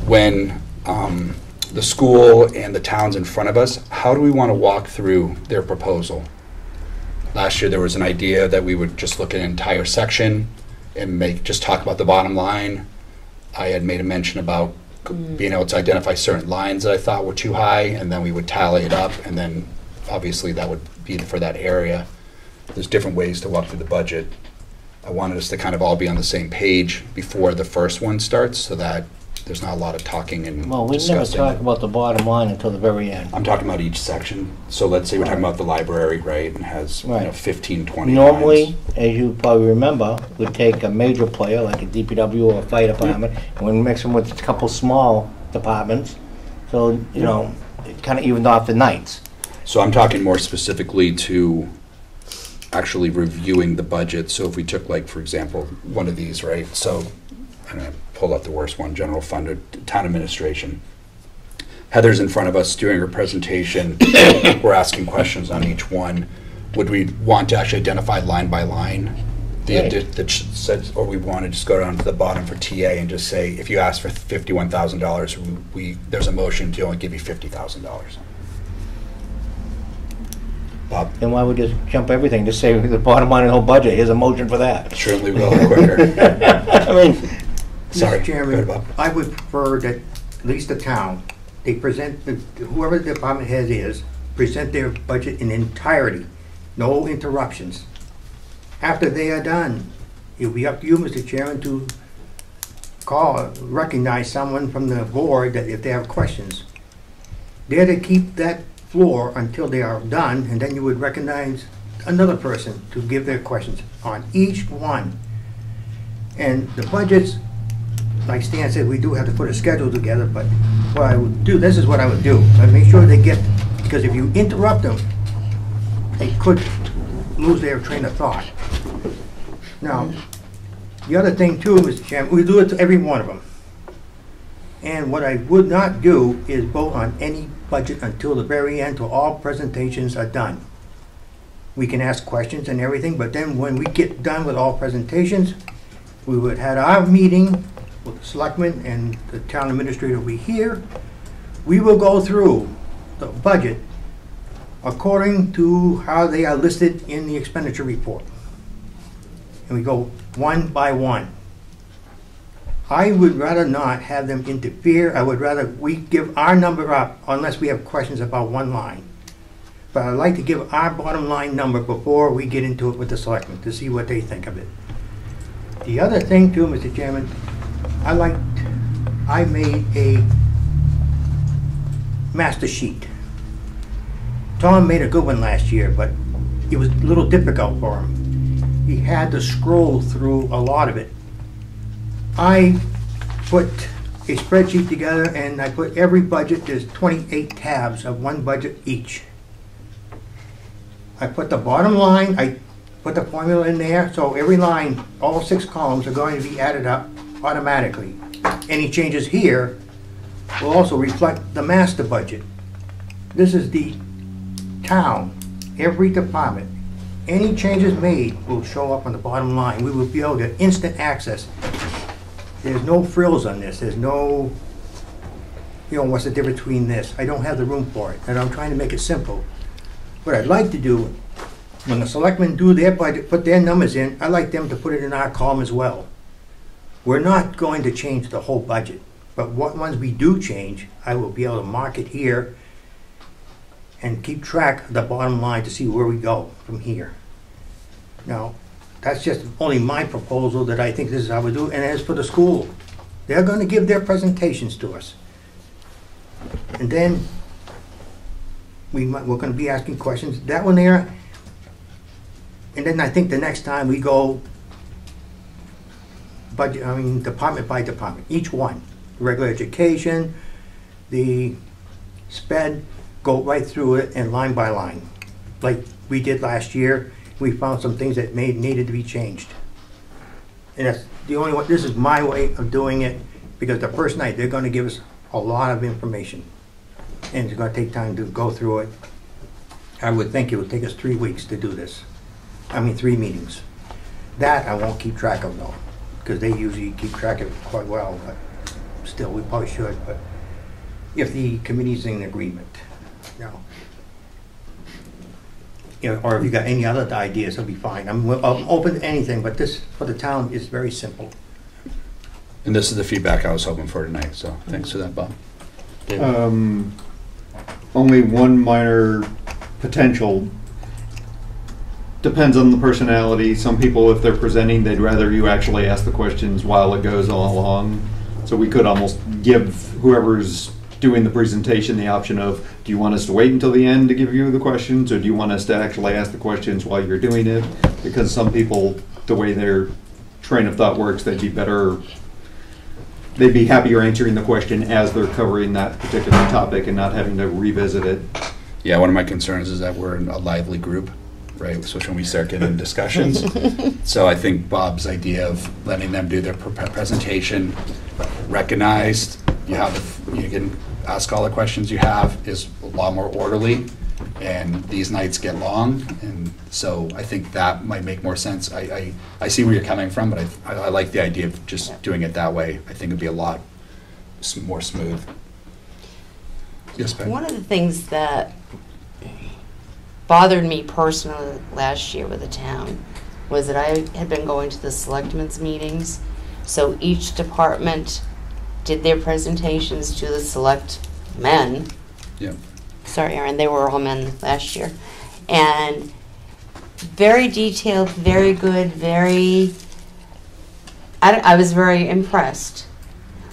When the school and the towns in front of us, how do we want to walk through their proposal? Last year, there was an idea that we would just look at an entire section and just talk about the bottom line. I had made a mention about being able to identify certain lines that I thought were too high, and then we would tally it up and then obviously that would be for that area. There's different ways to walk through the budget. I wanted us to kind of all be on the same page before the first one starts, so that there's not a lot of talking and Well, we never discussing. talk about the bottom line until the very end. I'm talking about each section. So let's say we're talking about the library, right, and has, Right. 15, 20 Normally, lines. as you probably remember, we'd take a major player like a DPW or a fire department, and we'd mix them with a couple small departments, so, it kind of evened off the nights. So I'm talking more specifically to actually reviewing the budget. So if we took, like, for example, one of these, right? So I'm going to pull up the worst one, general fund or town administration. Heather's in front of us doing her presentation. We're asking questions on each one. Would we want to actually identify line by line? That says, or we want to just go down to the bottom for TA and just say, if you ask for $51,000, there's a motion to only give you $50,000. Bob? Then why would we just jump everything, just say the bottom line of the whole budget, here's a motion for that? Surely we'll go quicker. I mean, Sorry, Mr. go ahead, Chairman, Bob. I would prefer that at least the town, they present, whoever the department head is, present their budget in entirety, no interruptions. After they are done, it'll be up to you, Mr. Chairman, to recognize someone from the board that if they have questions. They're to keep that floor until they are done, and then you would recognize another person to give their questions on each one. And the budgets, like Stan said, we do have to put a schedule together, but what I would do, this is what I would do. I'd make sure they get, because if you interrupt them, they could lose their train of thought. Now, the other thing too, Mr. Chairman, we do it to every one of them. And what I would not do is vote on any budget until the very end, till all presentations are done. We can ask questions and everything, but then when we get done with all presentations, we would have our meeting with the selectmen and the town administrator will be here. We will go through the budget according to how they are listed in the expenditure report. And we go one by one. I would rather not have them interfere. I would rather we give our number up unless we have questions about one line. But I'd like to give our bottom line number before we get into it with the selectmen to see what they think of it. The other thing too, Mr. Chairman, I made a master sheet. Tom made a good one last year, but it was a little difficult for him. He had to scroll through a lot of it. I put a spreadsheet together and I put every budget, there's 28 tabs of one budget each. I put the bottom line, I put the formula in there, so every line, all 6 columns are going to be added up automatically. Any changes here will also reflect the master budget. This is the town, every department. Any changes made will show up on the bottom line. We will be able to get instant access. There's no frills on this. There's no, what's the difference between this? I don't have the room for it, and I'm trying to make it simple. What I'd like to do, when the selectmen do their budget, put their numbers in, I'd like them to put it in our column as well. We're not going to change the whole budget, but what ones we do change, I will be able to mark it here and keep track of the bottom line to see where we go from here. Now, that's just only my proposal that I think this is how we do it. And as for the school, they're going to give their presentations to us. And then we're going to be asking questions. That one there, and then I think the next time we go department by department, each one. The regular education, the SPED, go right through it and line by line. Like we did last year, we found some things that needed to be changed. And that's the only one, this is my way of doing it, because the first night they're going to give us a lot of information. And it's going to take time to go through it. I would think it would take us 3 weeks to do this. 3 meetings. That I won't keep track of though, because they usually keep track of it quite well, but still, we probably should. But if the committee's in agreement, or if you got any other ideas, it'll be fine. I'm open to anything, but this, for the town, is very simple. And this is the feedback I was hoping for tonight, so thanks for that, Bob. Only one minor potential. Depends on the personality. Some people, if they're presenting, they'd rather you actually ask the questions while it goes along. So we could almost give whoever's doing the presentation the option of, do you want us to wait until the end to give you the questions, or do you want us to actually ask the questions while you're doing it? Because some people, the way their train of thought works, they'd be happier answering the question as they're covering that particular topic and not having to revisit it. Yeah, one of my concerns is that we're in a lively group, right, especially when we start getting into discussions. So I think Bob's idea of letting them do their presentation, recognized, you can ask all the questions you have, is a lot more orderly, and these nights get long, and so I think that might make more sense. I see where you're coming from, but I like the idea of just doing it that way. I think it'd be a lot more smooth. Yes, Ben? One of the things that bothered me personally last year with the town was that I had been going to the selectmen's meetings, so each department did their presentations to the select men. Yeah. Sorry, Aaron, they were all men last year. And very detailed, very good, I was very impressed.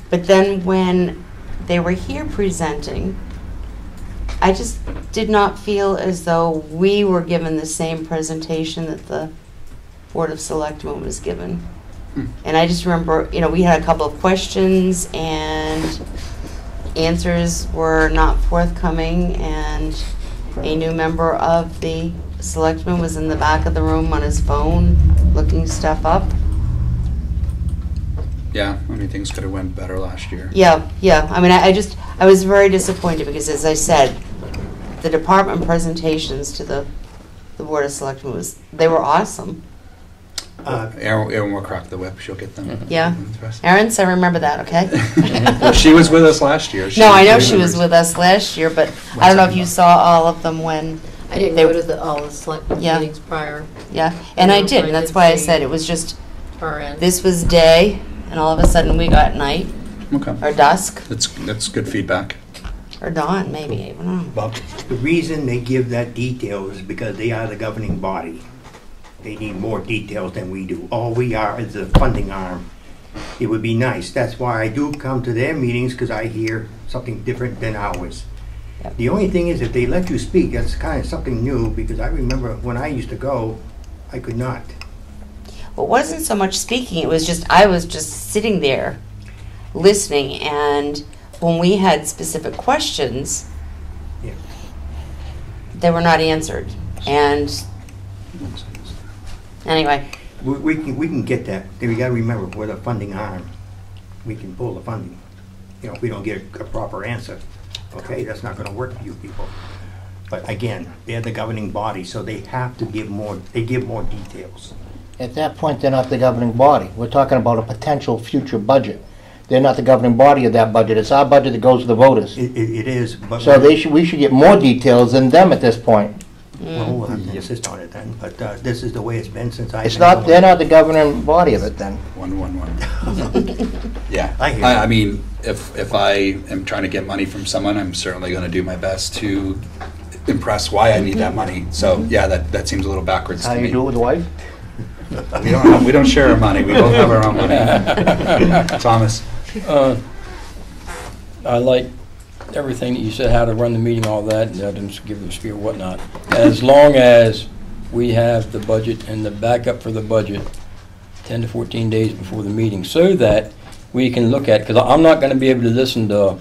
But then when they were here presenting, I just did not feel as though we were given the same presentation that the Board of Selectmen was given. And I just remember, we had a couple of questions and answers were not forthcoming, and a new member of the selectmen was in the back of the room on his phone looking stuff up. Yeah, I mean, things could have went better last year. Yeah. I mean, I was very disappointed because, as I said, the department presentations to the Board of Selectmen they were awesome. Erin will crack the whip. She'll get them. Yeah. Erin, so remember that, okay? Well, she was with us last year. No, I know she was with us last year, but I don't know if you saw all of them when. I didn't go to all the select meetings prior. Yeah, and I did, and that's why I said it was just, Far end. this was day, and all of a sudden we got night, Okay. or dusk, That's good feedback. or dawn, maybe, I don't know. Bob? The reason they give that detail is because they are the governing body. They need more details than we do. All we are is the funding arm. It would be nice. That's why I do come to their meetings, because I hear something different than ours. Yep. The only thing is, if they let you speak, that's kind of something new, because I remember when I used to go, I could not. Well, it wasn't so much speaking, it was just, I was just sitting there, listening, and when we had specific questions, Yeah. they were not answered, and anyway. We can get that. We gotta remember, we're the funding arm. We can pull the funding. If we don't get a proper answer, okay, that's not gonna work for you people. But again, they're the governing body, so they have to give more details. At that point, they're not the governing body. We're talking about a potential future budget. They're not the governing body of that budget. It's our budget that goes to the voters. It is, but. So we should get more details than them at this point. Well, we'll have to insist on it then, but this is the way it's been since I've It's been not, going. they're not the governing body of it then. 111. Yeah. I hear you. I mean, if I am trying to get money from someone, I'm certainly going to do my best to impress why I need that money. So yeah, that seems a little backwards How to you me. do it with the wife? We don't share our money. We both have our own money. Thomas. I like everything that you said, how to run the meeting, all that, and I didn't give you a spiel, whatnot. As long as we have the budget and the backup for the budget 10 to 14 days before the meeting, so that we can look at, because I'm not going to be able to listen to,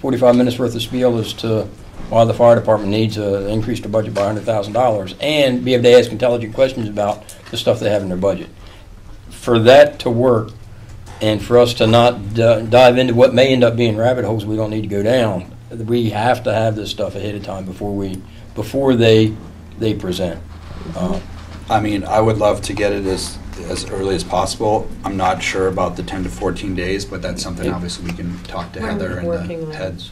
45 minutes worth of spiel as to why the fire department needs to increase the budget by $100,000 and be able to ask intelligent questions about the stuff they have in their budget. For that to work, and for us to not dive into what may end up being rabbit holes we don't need to go down, we have to have this stuff ahead of time before they present. I mean, I would love to get it as early as possible. I'm not sure about the 10 to 14 days, but that's something obviously we can talk to Heather and the heads.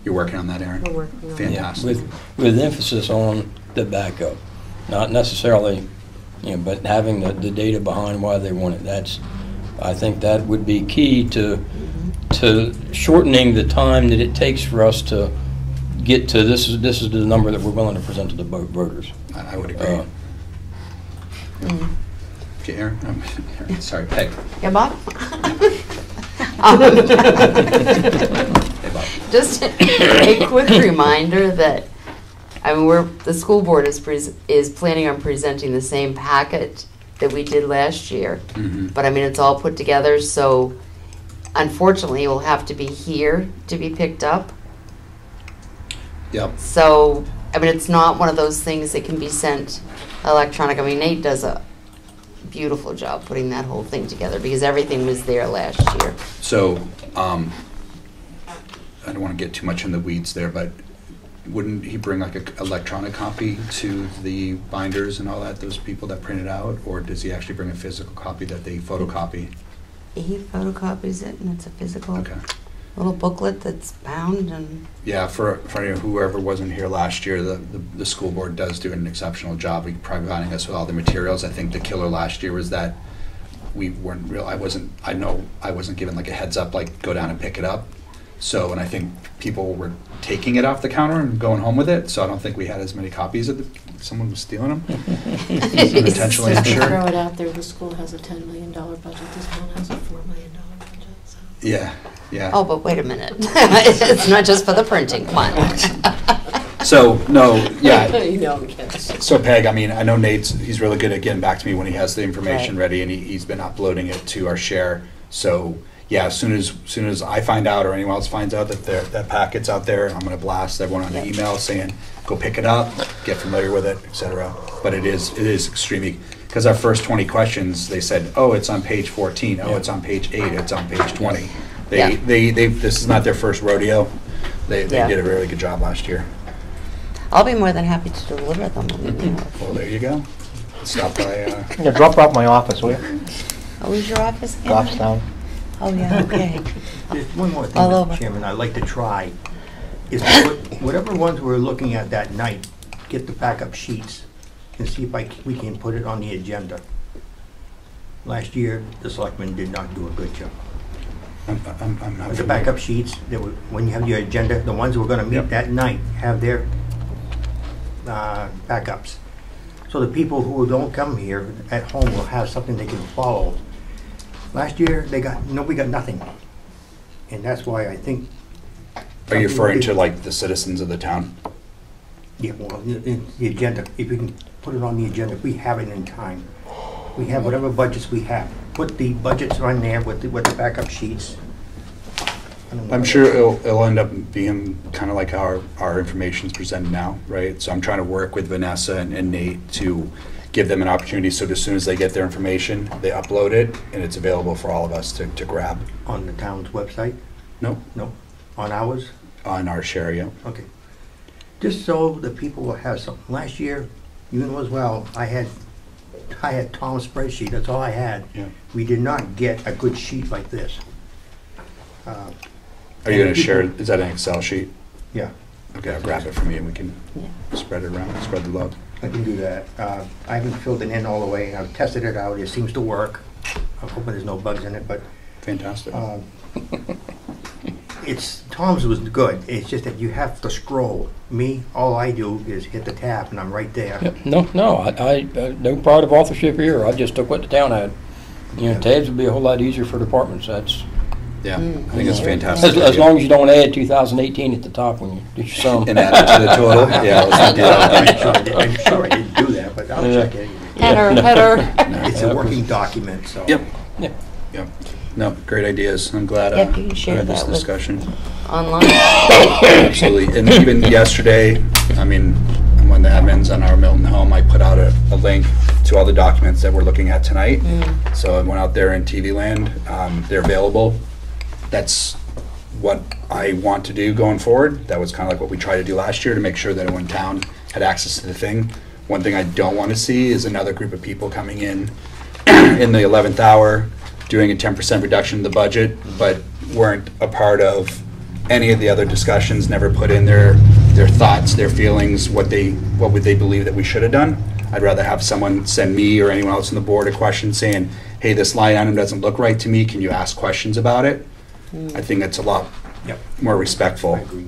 You're working on that, Aaron? We're working on Fantastic. Yeah, with emphasis on the backup, not necessarily, but having the data behind why they want it. I think that would be key to shortening the time that it takes for us to get to this is the number that we're willing to present to the voters. I would agree. Okay, Aaron? Aaron, sorry, Peg. Yeah, Bob? Hey, Bob. Just a quick reminder that, I mean, the school board is planning on presenting the same packet that we did last year. But I mean, it's all put together, so unfortunately, it will have to be here to be picked up. Yep. So, I mean, it's not one of those things that can be sent electronic. I mean, Nate does a beautiful job putting that whole thing together because everything was there last year. So, I don't want to get too much in the weeds there, but wouldn't he bring like an electronic copy to the binders and all that, those people that print it out? Or does he actually bring a physical copy that they photocopy? He photocopies it, and it's a physical Okay. little booklet that's bound and. Yeah, for whoever wasn't here last year, the school board does do an exceptional job of providing us with all the materials. I think the killer last year was that we weren't real. I wasn't given like a heads up, like go down and pick it up. So, and I think people were taking it off the counter and going home with it. So I don't think we had as many copies of someone was stealing them. Unintentionally, I'm Just to sure. throw it out there, the school has a $10 million budget, this town has a $4 million budget, so. Yeah, yeah. Oh, but wait a minute. It's not just for the printing, come on. So, no, yeah. You know, I'm kidding. So Peg, I mean, I know he's really good at getting back to me when he has the information Right. ready, and he's been uploading it to our share. So, yeah, as soon as I find out or anyone else finds out that packet's out there, I'm going to blast everyone on the Yep. email saying, go pick it up, get familiar with it, etc. But it is extremely, because our first 20 questions, they said, oh, it's on page 14, oh, it's on page 8, it's on page 20. Yeah. This is not their first rodeo. They Yeah. did a really good job last year. I'll be more than happy to deliver them. Well, there you go. Stop by. Yeah, drop off my office, will you? Oh, is your office again? Drops down. Oh, yeah, okay. There's one more thing, All over. Mr. Chairman, I'd like to try, is whatever ones we're looking at that night, get the backup sheets and see if we can put it on the agenda. Last year, the selectmen did not do a good job. I'm not. With the backup sheets, when you have your agenda, the ones we're gonna meet Yep. that night have their backups. So the people who don't come here at home will have something they can follow. Last year, nobody got nothing. And that's why I think. Are you referring to like the citizens of the town? Yeah, well, in the agenda, if we can put it on the agenda, if we have it in time. We have whatever budgets we have. Put the budgets on there with the backup sheets. I don't know. I'm sure it'll end up being kind of like how our information's presented now, right? So I'm trying to work with Vanessa and Nate to give them an opportunity, so as soon as they get their information, they upload it, and it's available for all of us to grab. On the town's website? No, No. On ours? on our share, yeah. Okay. Just so the people will have something. Last year, you know as well, I had Tom's spreadsheet, that's all I had. Yeah. We did not get a good sheet like this. Are you going to share, is that an Excel sheet? Yeah, Okay, I'll grab it from you, and we can Yeah. spread it around, spread the love. I can do that. I haven't filled it in all the way. I've tested it out. It seems to work. I'm hoping there's no bugs in it, but Fantastic. Tom's was good. It's just that you have to scroll. Me, all I do is hit the tab and I'm right there. Yep. No, I no pride of authorship here. I just took what the town had. You know, tabs would be a whole lot easier for departments. That's Yeah, I think it's fantastic. as long as you don't add 2018 at the top when you do your sum. And add it to the total, yeah, let's not do that. I'm sure I didn't do that, but I'll Yeah. check it. Header. It's a working document, so. Yep. Yeah. Yep. No, great ideas. I'm glad Yep, you can share had this that with- discussion. Online. Absolutely. And even yesterday, I mean, when the admins on our Milton home, I put out a link to all the documents that we're looking at tonight. So I went out there in TV land. They're available. That's what I want to do going forward. That was kind of like what we tried to do last year to make sure that everyone in town had access to the thing. One thing I don't want to see is another group of people coming in the 11th hour, doing a 10% reduction in the budget, but weren't a part of any of the other discussions, never put in their thoughts, their feelings, what would they believe that we should have done. I'd rather have someone send me or anyone else on the board a question saying, hey, this line item doesn't look right to me, can you ask questions about it? I think that's a lot Yep. more respectful. I agree.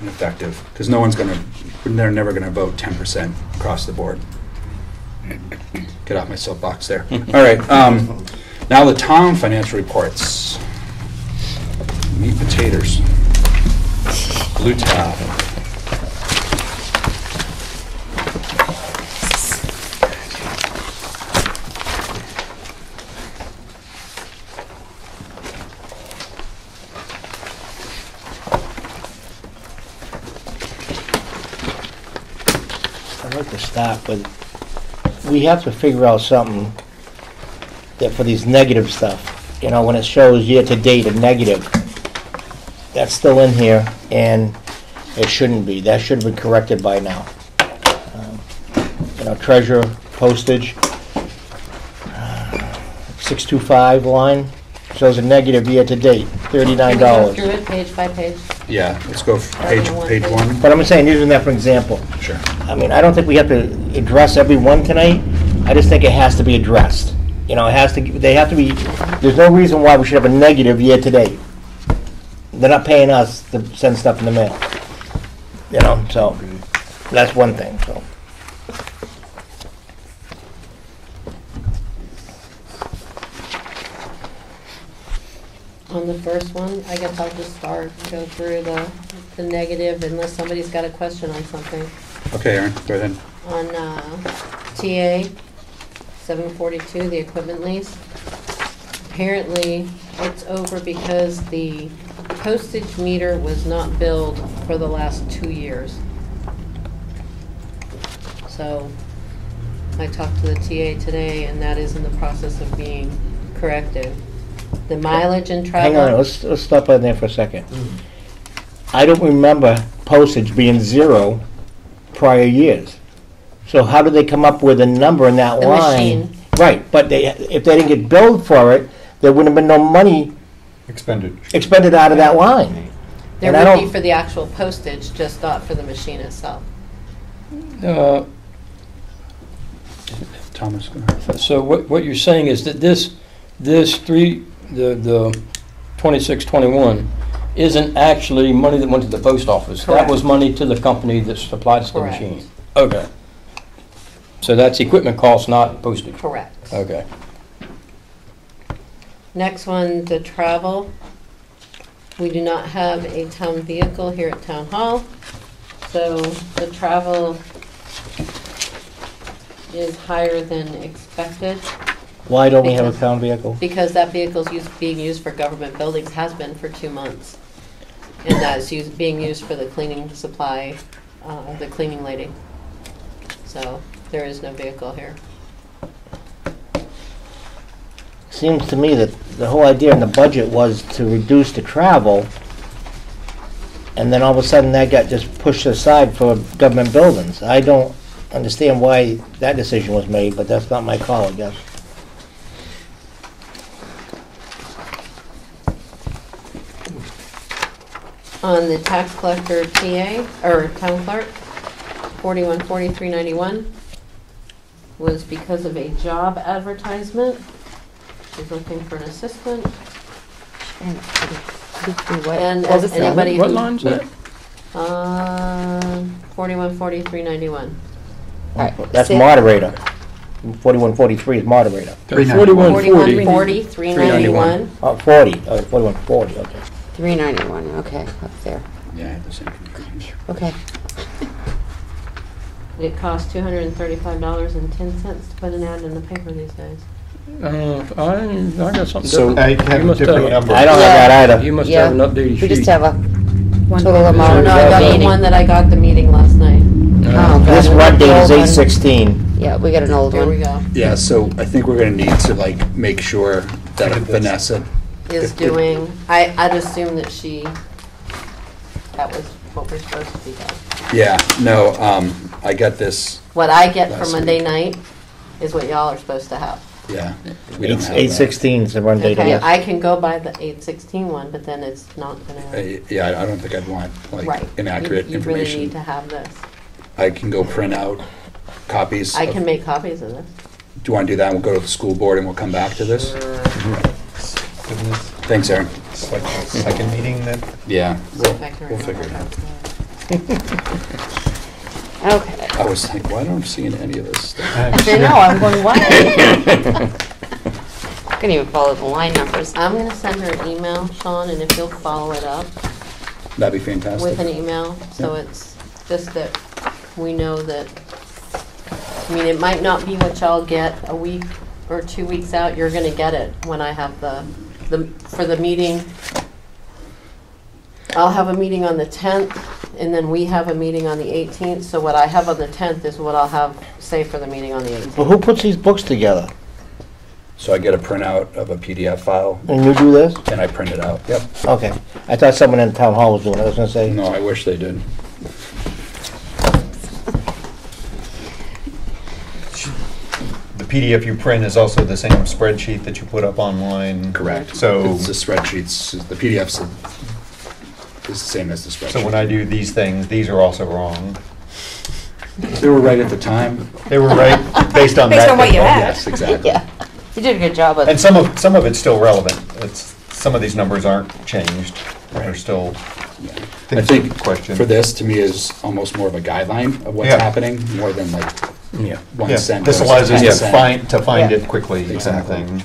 and effective, because no one's gonna, they're never gonna vote 10% across the board. Get off my soapbox there. All right, now the town financial reports. Meat potatoes. Blue tab. I'd like to start, but we have to figure out something that for these negative stuff, you know, when it shows year-to-date a negative, that's still in here, and it shouldn't be. That should have been corrected by now. You know, treasurer, postage, 625 line, shows a negative year-to-date, $39. Can we go through it page by page? Yeah, let's go page one. But I'm saying, using that for example. Sure. I mean, I don't think we have to address every one tonight. I just think it has to be addressed. You know, it has to, they have to be, there's no reason why we should have a negative year-to-date. They're not paying us to send stuff in the mail. You know, so, that's one thing, so. On the first one, I guess I'll just start, go through the negative unless somebody's got a question on something. Okay, Aaron, go ahead. On TA 742, the equipment lease, apparently it's over because the postage meter was not billed for the last 2 years. So I talked to the TA today, and that is in the process of being corrected. The mileage and travel. Hang on, let's stop on there for a second. I don't remember postage being 0 prior years. So how did they come up with a number in that The line? machine. Right, but if they didn't get billed for it, there wouldn't have been no money expended out of that line. There And I would be don't- for the actual postage, just not for the machine itself. Thomas, go ahead. So what you're saying is that the 2621 isn't actually money that went to the post office. Correct. That was money to the company that supplied us the Correct. machine. Okay. So that's equipment costs, not postage. Correct. Okay. Next one, the travel. We do not have a town vehicle here at Town Hall, so the travel is higher than expected Why don't we have a Because- town vehicle? because that vehicle's being used for government buildings, has been for 2 months. And that's being used for the cleaning supply, the cleaning lady. So there is no vehicle here. Seems to me that the whole idea in the budget was to reduce the travel, and then all of a sudden that got just pushed aside for government buildings. I don't understand why that decision was made, but that's not my call, I guess. On the tax collector TA, or town clerk, 414391 was because of a job advertisement. She's looking for an assistant. And as anybody What who- line's that? 414391. That's moderator. 4143 is moderator. 4140. 414391. 40, 4140, okay. 391, okay, up there. Yeah, I have the same configuration. Okay. It costs $235.10 to put an ad in the paper these days. I got something So- different. I have You a must different have- number. I don't have that either. You must Yeah. have an updated We just sheet. have a total Oh, amount no, I of got the meeting. one that I got the meeting last night. Oh, This God. run date is Old one. 8/16. Yeah, we got an old Here we one. go. Yeah, so I think we're gonna need to like make sure that Vanessa, Is doing, I'd assume that that was what we're supposed to be doing. yeah, no, I got this, What I get for Last Monday week. night is what y'all are supposed to have. yeah. We don't have that. 8/16 is the run date of Okay, this. I can go by the 8/16 one, but then it's not gonna, Yeah, I don't think I'd want like right. inaccurate You really need information. to have this. I can go print out copies. I of- can make copies of this. Do you wanna do that? We'll go to the school board and we'll come back to this. Thanks, Aaron. Second meeting that Yeah, See if I can we'll figure remember it out. how to do it. Okay. I was like, why don't I see any of this stuff? I know, I'm going, what? I couldn't even follow the line numbers. I'm gonna send her an email, Sean, and if you'll follow it up That'd be fantastic. with an email, so Yeah. it's just that we know that, I mean, it might not be what y'all get a week or 2 weeks out, you're gonna get it when I have for the meeting. I'll have a meeting on the 10th, and then we have a meeting on the 18th, so what I have on the 10th is what I'll have, say, for the meeting on the 18th. But who puts these books together? So I get a printout of a PDF file And you do this? and I print it out. Yep. Okay. I thought someone in town hall was doing it. I was gonna say. No, I wish they did. The PDF you print is also the same spreadsheet that you put up online. Correct. So, It's the spreadsheets, the PDFs is the same as the spreadsheet. so when I do these things, these are also wrong. They were right at the time. They were right based on that. Based on what you data. had. Yes, exactly. Yeah, you did a good job of And it. some of it's still relevant. Some of these numbers aren't changed. They're still I think question. for this, to me, is almost more of a guideline of what's Yeah. happening, more than like, one Yeah, cent. this goes allows us 10 to cent. find Yeah. it quickly, kind of Exactly. thing.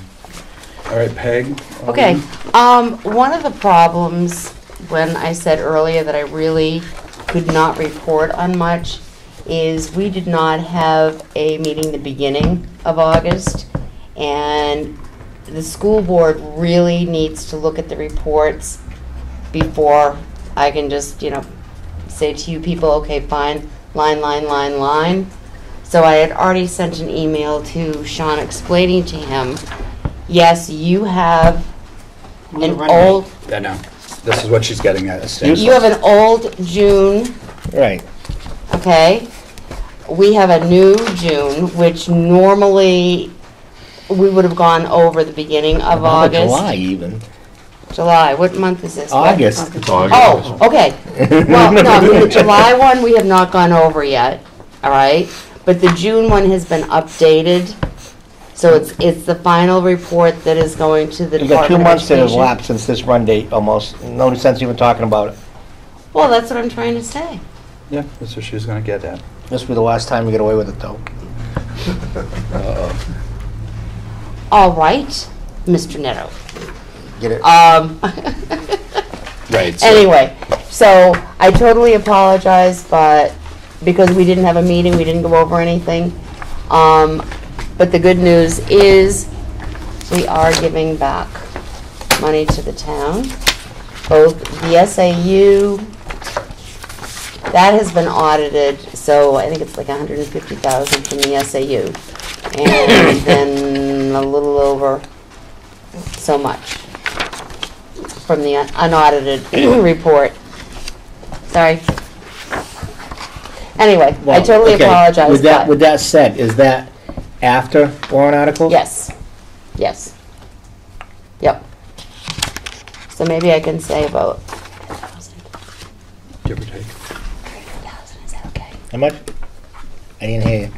All right, Peg? Okay, one of the problems when I said earlier that I really could not report on much is we did not have a meeting the beginning of August, and the school board really needs to look at the reports before I can just, say to you people, okay, fine, line. So I had already sent an email to Sean explaining to him, yes, you have an Run old, Yeah, no, this is what she's getting at. you have an old June, Right. okay? We have a new June, which normally we would have gone over the beginning of About August. July even. July, what month is this? What? August. It's August. Oh, okay. Well, no, the July one we have not gone over yet, all right? But the June one has been updated, so it's the final report that is going to the You got 2 Department of months that have Education. lapsed since this run date almost. No sense even talking about it. Well, that's what I'm trying to say. Yeah, that's what she was gonna get at. This will be the last time we get away with it though. Uh-oh. All right, Mr. Neto. Get it? Right. so- Anyway, so I totally apologize, but because we didn't have a meeting, we didn't go over anything. But the good news is we are giving back money to the town. Both the SAU, that has been audited, so I think it's like 150,000 from the SAU. And then a little over so much from the unaudited report. Sorry. Anyway, I Well, totally okay, apologize. With that said, is that after warrant articles? Yes. Yep. So maybe I can say about Give or take. 3,000, is that okay? How much? I didn't hear you.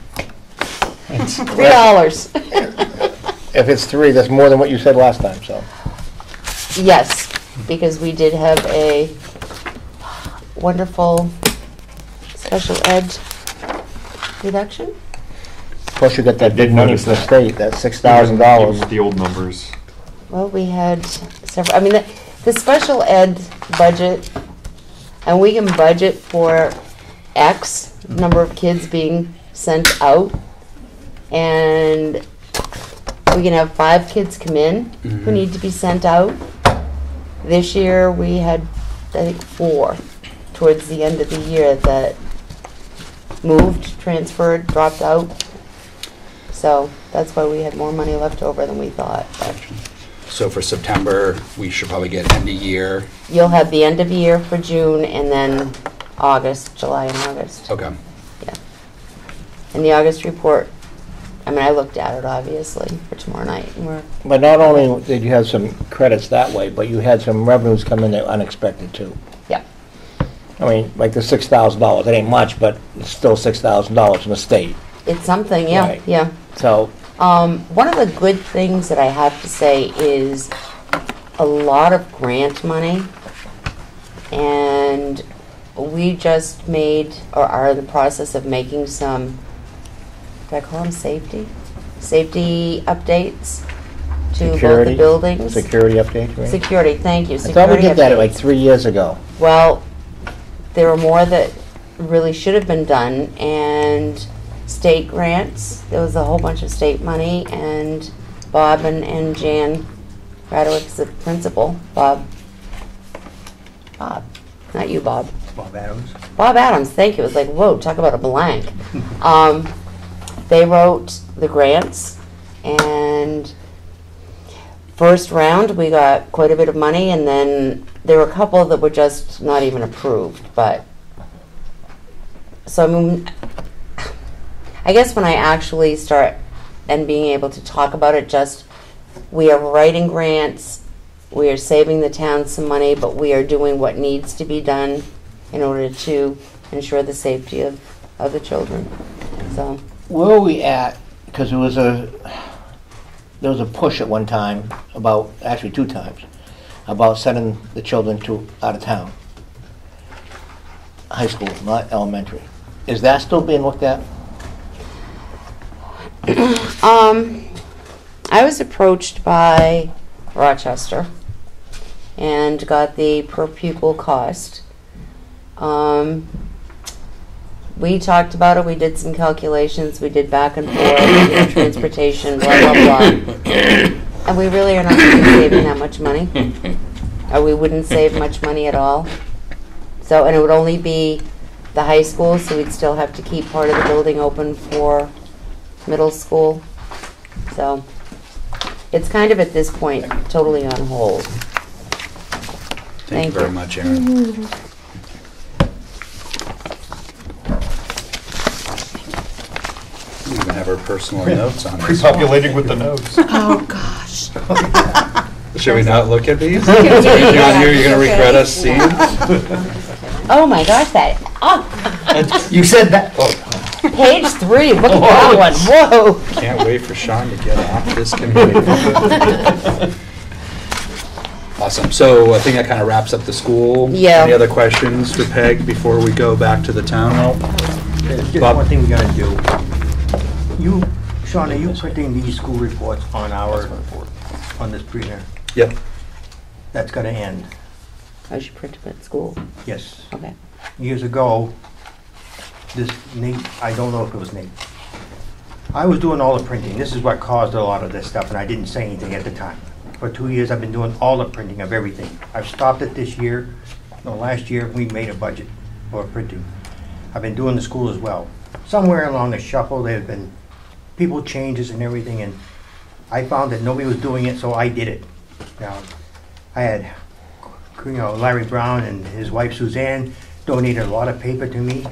$3. If it's 3, that's more than what you said last time, so. Yes, because we did have a wonderful special ed reduction. Plus you got that I big did money notice from the that. state, that Even $6,000. with the old numbers. Well, we had several, I mean, the special ed budget, and we can budget for X number of kids being sent out, and we can have 5 kids come in who Mhm. need to be sent out. This year, we had, I think, 4 towards the end of the year that moved, transferred, dropped out. So that's why we had more money left over than we thought. But So for September, we should probably get end of year. you'll have the end of year for June, and then August, July and August. Okay. And the August report, I mean, I looked at it, obviously, for tomorrow night, and we're, But not only did you have some credits that way, but you had some revenues come in that unexpected too. yeah. I mean, like the $6,000, it ain't much, but it's still $6,000 from the state. It's something, yeah, Right. yeah. So, One of the good things that I have to say is a lot of grant money. And we just made, or are in the process of making some, do I call them safety? Safety updates to both Security? the buildings. Security update, right? Security, thank you. I thought we Security did that like updates. 3 years ago. Well, there were more that really should have been done, and state grants. There was a whole bunch of state money, and Bob and Jan Radowic's the principal. Bob, not you, Bob. Bob Adams. Bob Adams, thank you. It was like, whoa, talk about a blank. They wrote the grants, and first round, we got quite a bit of money, and then there were a couple that were just not even approved, but, so I mean, I guess when I actually start and being able to talk about it, just, we are writing grants, we are saving the town some money, but we are doing what needs to be done in order to ensure the safety of the children, so. Where are we at? Because there was a push at one time about, actually 2 times, about sending the children to out of town. High school, not elementary. Is that still being looked at? I was approached by Rochester and got the per pupil cost. We talked about it, we did some calculations, we did back and forth, we did transportation, blah, blah, blah. And we really are not going to be saving that much money. Or we wouldn't save much money at all. So, and it would only be the high school, so we'd still have to keep part of the building open for middle school. So, it's kind of at this point totally on hold. Thank you very much, Erin. We even have our personal notes on this. Pre-populating with the notes. Oh, gosh. Should we not look at these? Anything on here you're going to regret us seeing? Oh my gosh, that, oh, You said that. page 3, look at that one, whoa. Can't wait for Sean to get off this committee. Awesome. So I think that kind of wraps up the school. Yeah. Any other questions for Peg before we go back to the town? There's just Bob? one thing we gotta do. You, Sean, are you printing these school reports on on this printer? Yep. That's gonna end. I should print them at school, Yes. okay. Years ago, this Nate, I don't know if it was Nate. I was doing all the printing. This is what caused a lot of this stuff, and I didn't say anything at the time. For 2 years, I've been doing all the printing of everything. I've stopped it this year. No, last year, we made a budget for printing. I've been doing the school as well. Somewhere along the shuffle, there have been people changes and everything, and I found that nobody was doing it, so I did it. Now, I had, Larry Brown and his wife Suzanne donated a lot of paper to me.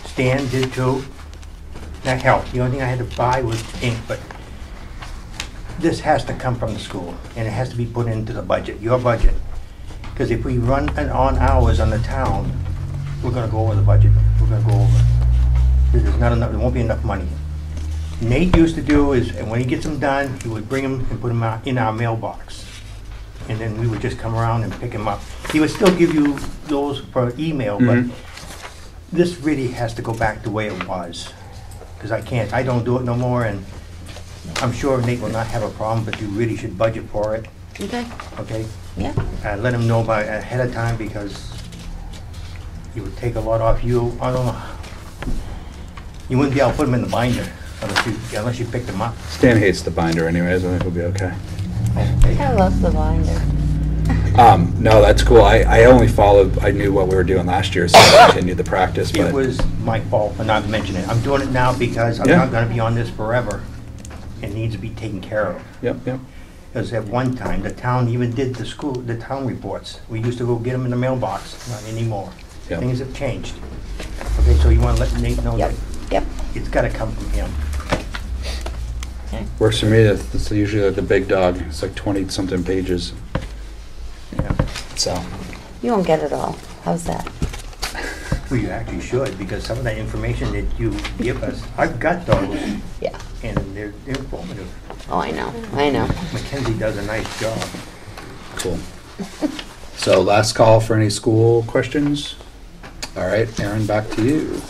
Stan did too. That helped. The only thing I had to buy was ink, but this has to come from the school, and it has to be put into the budget, your budget. Because if we run on hours on the town, we're gonna go over the budget. We're gonna go over. There's not enough, there won't be enough money. Nate used to do is, and when he gets them done, he would bring them and put them in our mailbox. And then we would just come around and pick them up. He would still give you those for email, but this really has to go back the way it was. Because I don't do it no more, and I'm sure Nate will not have a problem, but you really should budget for it, Okay, okay? yeah. Let him know ahead of time, because it would take a lot off you. I don't know. You wouldn't be able to put them in the binder unless you picked them up. Stan hates the binder anyways. I think we'll be okay. I love the binder. No, that's cool. I only followed, I knew what we were doing last year, so I continued the practice, It but was my fault for not mentioning it. I'm doing it now because I'm Yeah. not gonna be on this forever. It needs to be taken care of. yep. Because at one time, the town even did the town reports. We used to go get them in the mailbox, not anymore. Yep. Things have changed. Okay, so you wanna let Nate know that Yep, yep. it's gotta come from him. Works for me. That's usually like the big dog. It's like 20-something pages. Yeah. So, You won't get it all, how's that? Well, you actually should, because some of that information that you give us, I've got those, Yeah. and they're informative. Oh, I know, I know. Mackenzie does a nice job. cool. So last call for any school questions? All right, Aaron, back to you.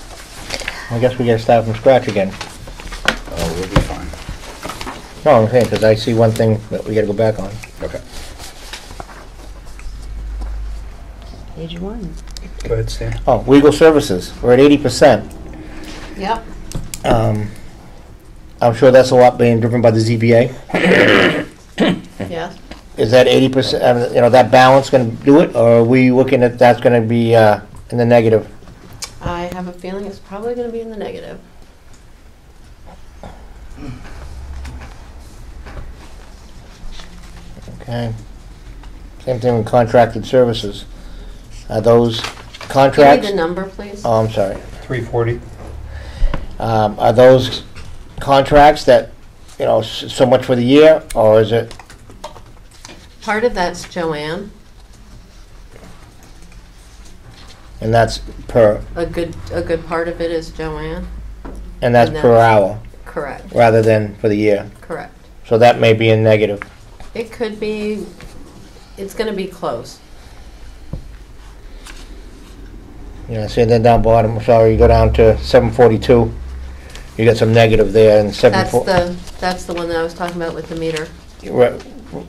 I guess we gotta start from scratch again. Oh, we'll be fine. No, I'm saying, because I see one thing that we gotta go back on. Okay. Page 1. Go ahead, Stan. Oh, legal services, we're at 80%. Yep. I'm sure that's a lot being driven by the ZBA. Yes. Is that 80%, that balance gonna do it, or are we looking at that's gonna be in the negative? I have a feeling it's probably going to be in the negative. Okay. Same thing with contracted services. Are those Give me contracts? the number, please. Oh, I'm sorry. 340. Are those contracts that, so much for the year, or is it, Part of that's Joanne. and that's per, A good part of it is Joanne. and that's And per that's- hour, Correct. rather than for the year? Correct. So that may be in negative. It could be. It's going to be close. See, then down bottom, sorry, you go down to 742, you got some negative there, and That's the one that I was talking about with the meter,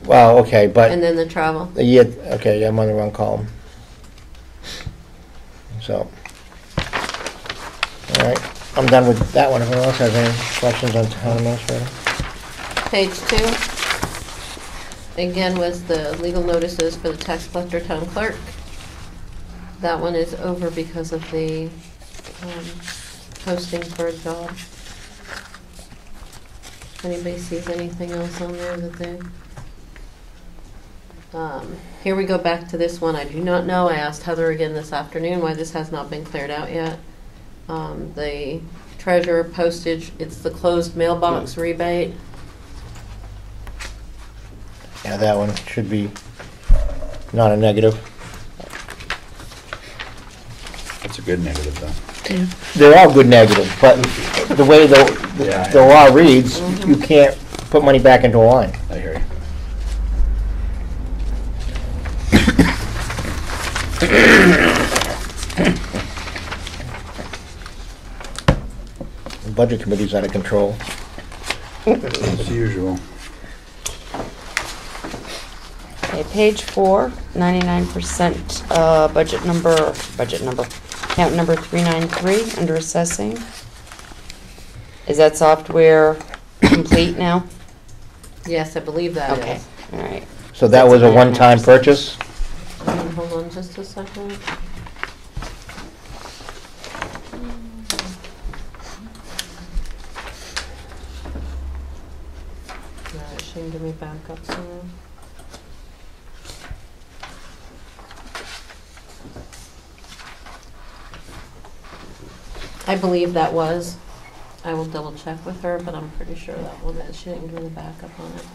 Well, okay, but and then the travel. the year, okay, I'm on the wrong column. So, all right, I'm done with that one. If anyone else has any questions on town administrator? Page 2, again, was the legal notices for the tax collector, town clerk. That one is over because of the posting for a job. Anybody sees anything else on there that they... Here we go back to this one. I do not know. I asked Heather again this afternoon why this has not been cleared out yet. The treasurer postage, it's the closed mailbox rebate. Yeah, that one should be not a negative. That's a good negative, though. They're all good negative, but the way the Yeah, the law reads, you can't put money back into a line. I hear you. The budget committee's out of control. As usual. Okay, page 4, 99%, budget number, account number 393, under assessing. Is that software complete now? Yes, I believe that Okay, is. all right. So that was a one-time purchase? Hold on just a second. No, it shouldn't give me backup soon. I believe that was. I will double check with her, but I'm pretty sure that one is. She didn't give me backup on it.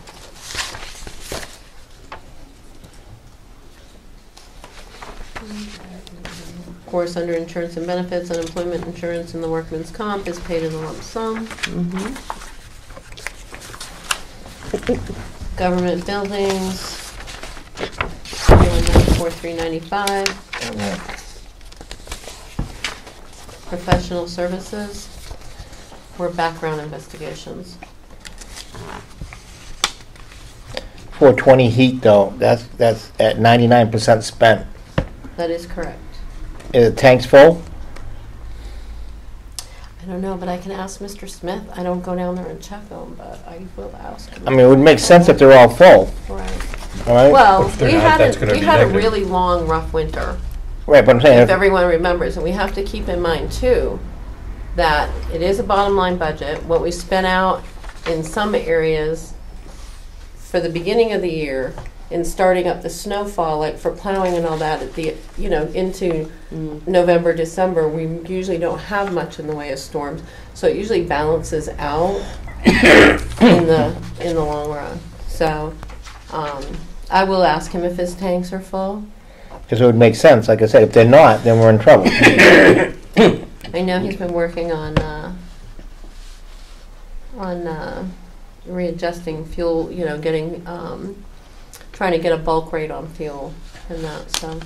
Of course, under insurance and benefits, unemployment insurance and the workman's comp is paid in a lump sum. Mm-hmm. Government buildings, 194,395. Professional services or background investigations. 420 heat though, that's at 99% spent. That is correct. Is the tanks full? I don't know, but I can ask Mr. Smith. I don't go down there and check them, but I will ask him. I mean, it would make sense if they're all full, Right. all right? Well, If they're we not, that's had gonna we be had a negative. really long, rough winter. Right, but I'm saying, If everyone remembers, and we have to keep in mind too, that it is a bottom line budget. What we spent out in some areas for the beginning of the year in starting up the snowfall, like for plowing and all that at the, into November, December, we usually don't have much in the way of storms. So it usually balances out in the long run. So I will ask him if his tanks are full. because it would make sense, like I said, if they're not, then we're in trouble. I know he's been working on readjusting fuel, getting, trying to get a bulk rate on fuel and that, so.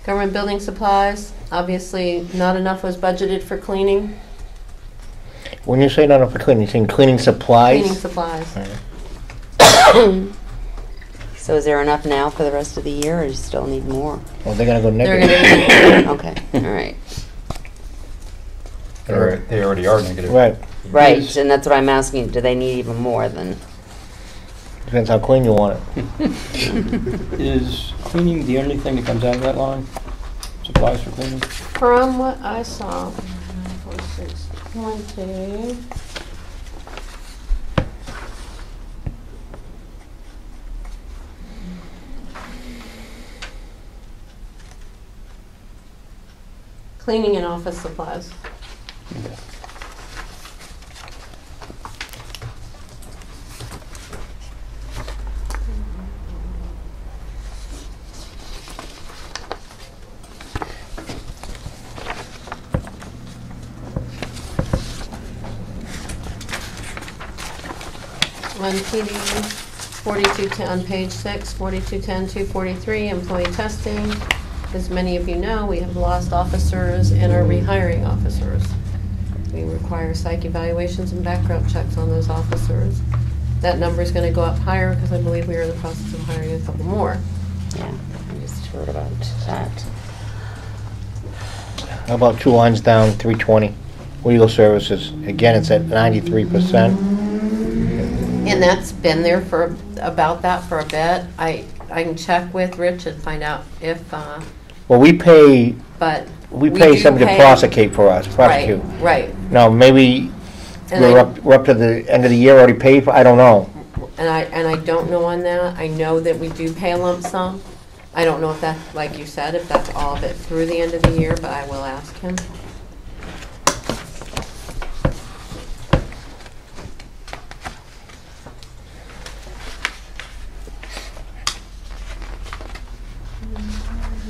Government building supplies, obviously not enough was budgeted for cleaning. When you say not enough for cleaning, you saying cleaning supplies? Cleaning supplies. So is there enough now for the rest of the year, or you still need more? Well, they're gonna go They're negative. gonna Okay, all right. They already are negative. Right. Right, Yes. and that's what I'm asking, do they need even more than? Depends how clean you want it. Is cleaning the only thing that comes out of that line? Supplies for cleaning? From what I saw, 4, 6, 20. Cleaning and office supplies. Okay. On PD 4210, on page 6, 4210, 243, employee testing. As many of you know, we have lost officers and are rehiring officers. We require psych evaluations and background checks on those officers. That number is going to go up higher because I believe we are in the process of hiring a couple more. Yeah, I just heard about that. How about 2 lines down, 320, legal services? Again, it's at 93%. And that's been there for about that for a bit. I can check with Rich and find out if, Well, we pay but we we pay do somebody to pay- prosecute for us, prosecute. Right. Now, maybe And we're up to the end of the year already paid for, I don't know. And I don't know on that. I know that we do pay a lump sum. I don't know if that, like you said, if that's all of it through the end of the year, but I will ask him.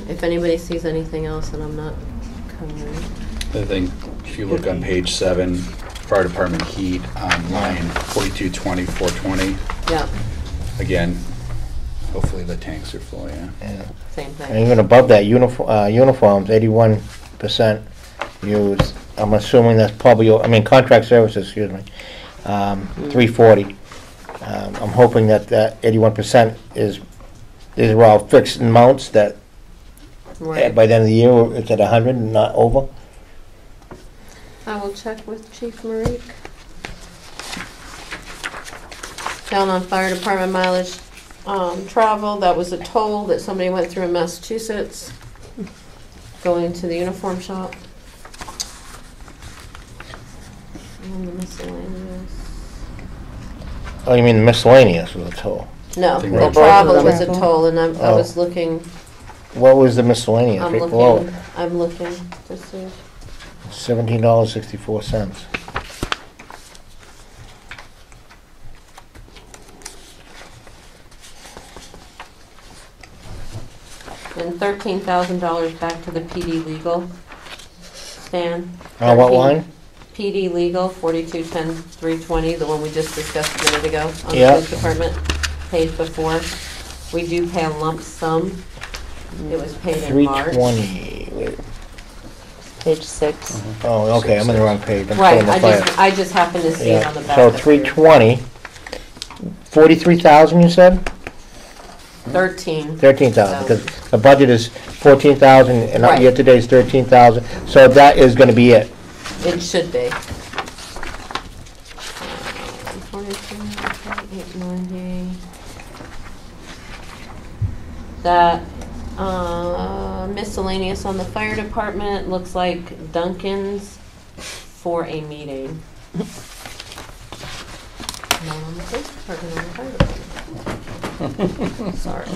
If anybody sees anything else that I'm not covering. I think if you look on page 7, fire department heat on line 4220, 420, Yeah, again, hopefully the tanks are full, yeah. same thing. And even above that, uniforms, 81% used. I'm assuming that's probably, contract services, excuse me, 340. I'm hoping that 81% these are all fixed amounts that Right. by the end of the year, it's at 100 and not over. I will check with Chief Marique. Down on fire department mileage, travel, that was a toll that somebody went through in Massachusetts, going to the uniform shop. And the miscellaneous. Oh, you mean the miscellaneous was a toll? No, think the both travel of them. was a toll, and I Oh. was looking, What was the miscellaneous? I'm Right below it. looking to see. $17.64. And $13,000 back to the PD legal. Stan? On what 13 line? PD legal, 4210-320, the one we just discussed a minute ago on the Yeah. police department, paid before. We do pay a lump sum. It was paid in March. 320. Wait. Page 6. Oh, okay, I'm in the wrong page. I'm Right, still in the fire. I just happened to see it Yeah. on the back. So of the 320, 43,000 you said? 13. 13,000, because the budget is 14,000 and Right. year to date is 13,000. So that is gonna be it. It should be. 42, 890. That miscellaneous on the fire department looks like Duncan's for a meeting. Not on the police department, on the fire department. Sorry.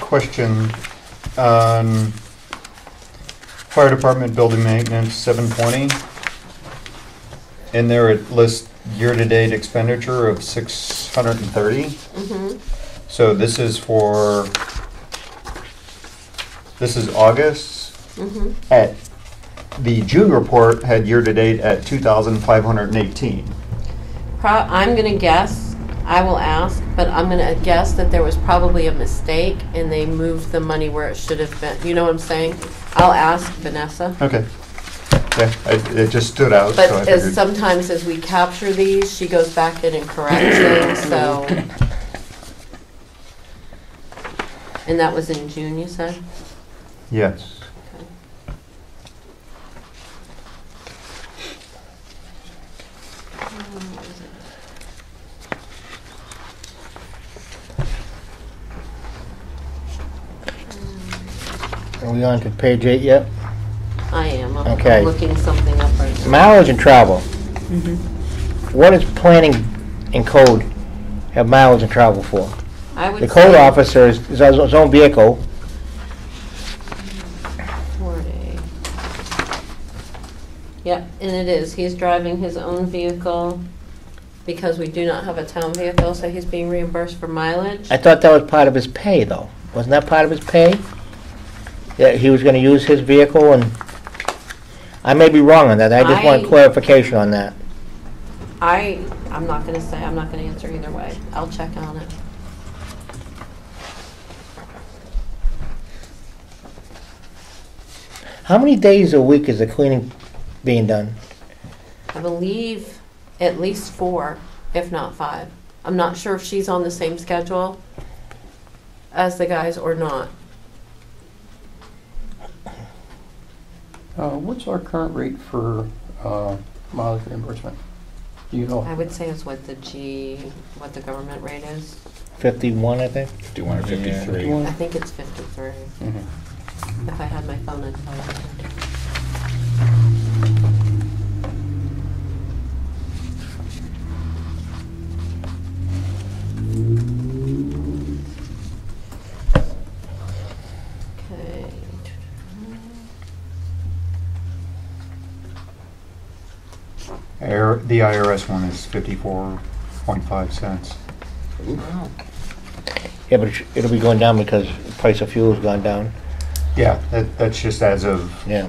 Question on fire department building maintenance, 720. In there it lists year-to-date expenditure of 630. Mm-hmm. So this is August. Mm-hmm. At the June report had year-to-date at 2,518. I'm gonna guess, I will ask, but I'm gonna guess that there was probably a mistake and they moved the money where it should have been. You know what I'm saying? I'll ask Vanessa. Okay. Yeah, it just stood out. But so I as figured- sometimes as we capture these, she goes back in and corrects things, so. And that was in June, you said? Yes. Are we on to page 8 yet? I am. I'm Okay. looking something up right now. Mileage and travel. What does planning and code have mileage and travel for? I would The code say officer is his own vehicle. 40. Yep, and it is. He's driving his own vehicle because we do not have a town vehicle, so he's being reimbursed for mileage. I thought that was part of his pay, though. Wasn't that part of his pay? That he was gonna use his vehicle, and I may be wrong on that. I just want I- clarification on that. I'm not gonna say, I'm not gonna answer either way. I'll check on it. How many days a week is the cleaning being done? I believe at least 4, if not 5. I'm not sure if she's on the same schedule as the guys or not. What's our current rate for mileage reimbursement? Do you know? I would say it's what what the government rate is. 51, I think. 51 or 53. I think it's 53. Mhm. If I had my phone, I'd tell you. Okay. The IRS one is 54.5 cents. Yeah, but it'll be going down because the price of fuel's gone down. Yeah, that's just as of Yeah,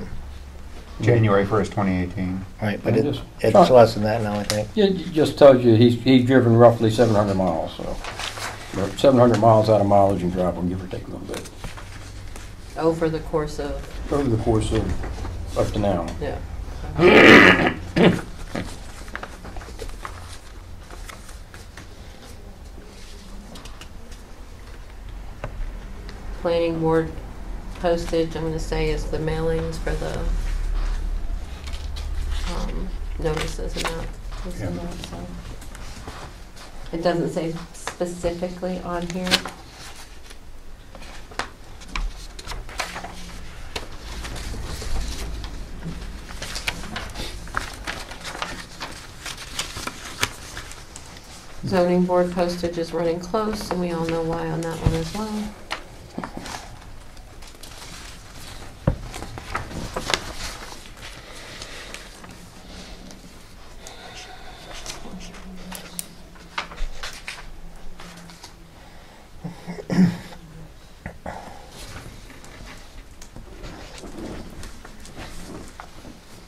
January 1st, 2018. right, but Yeah, it's just- less than that now, I think. Yeah, it just tells you he's driven roughly 700 miles, so. Or 700 miles out of mileage and travel, give or take a little bit, Over the course of, over the course of up to now. yeah. Planning board postage, I'm gonna say, is the mailings for the notices and that. we send out, so. It doesn't say specifically on here. Zoning board postage is running close, and we all know why on that one as well.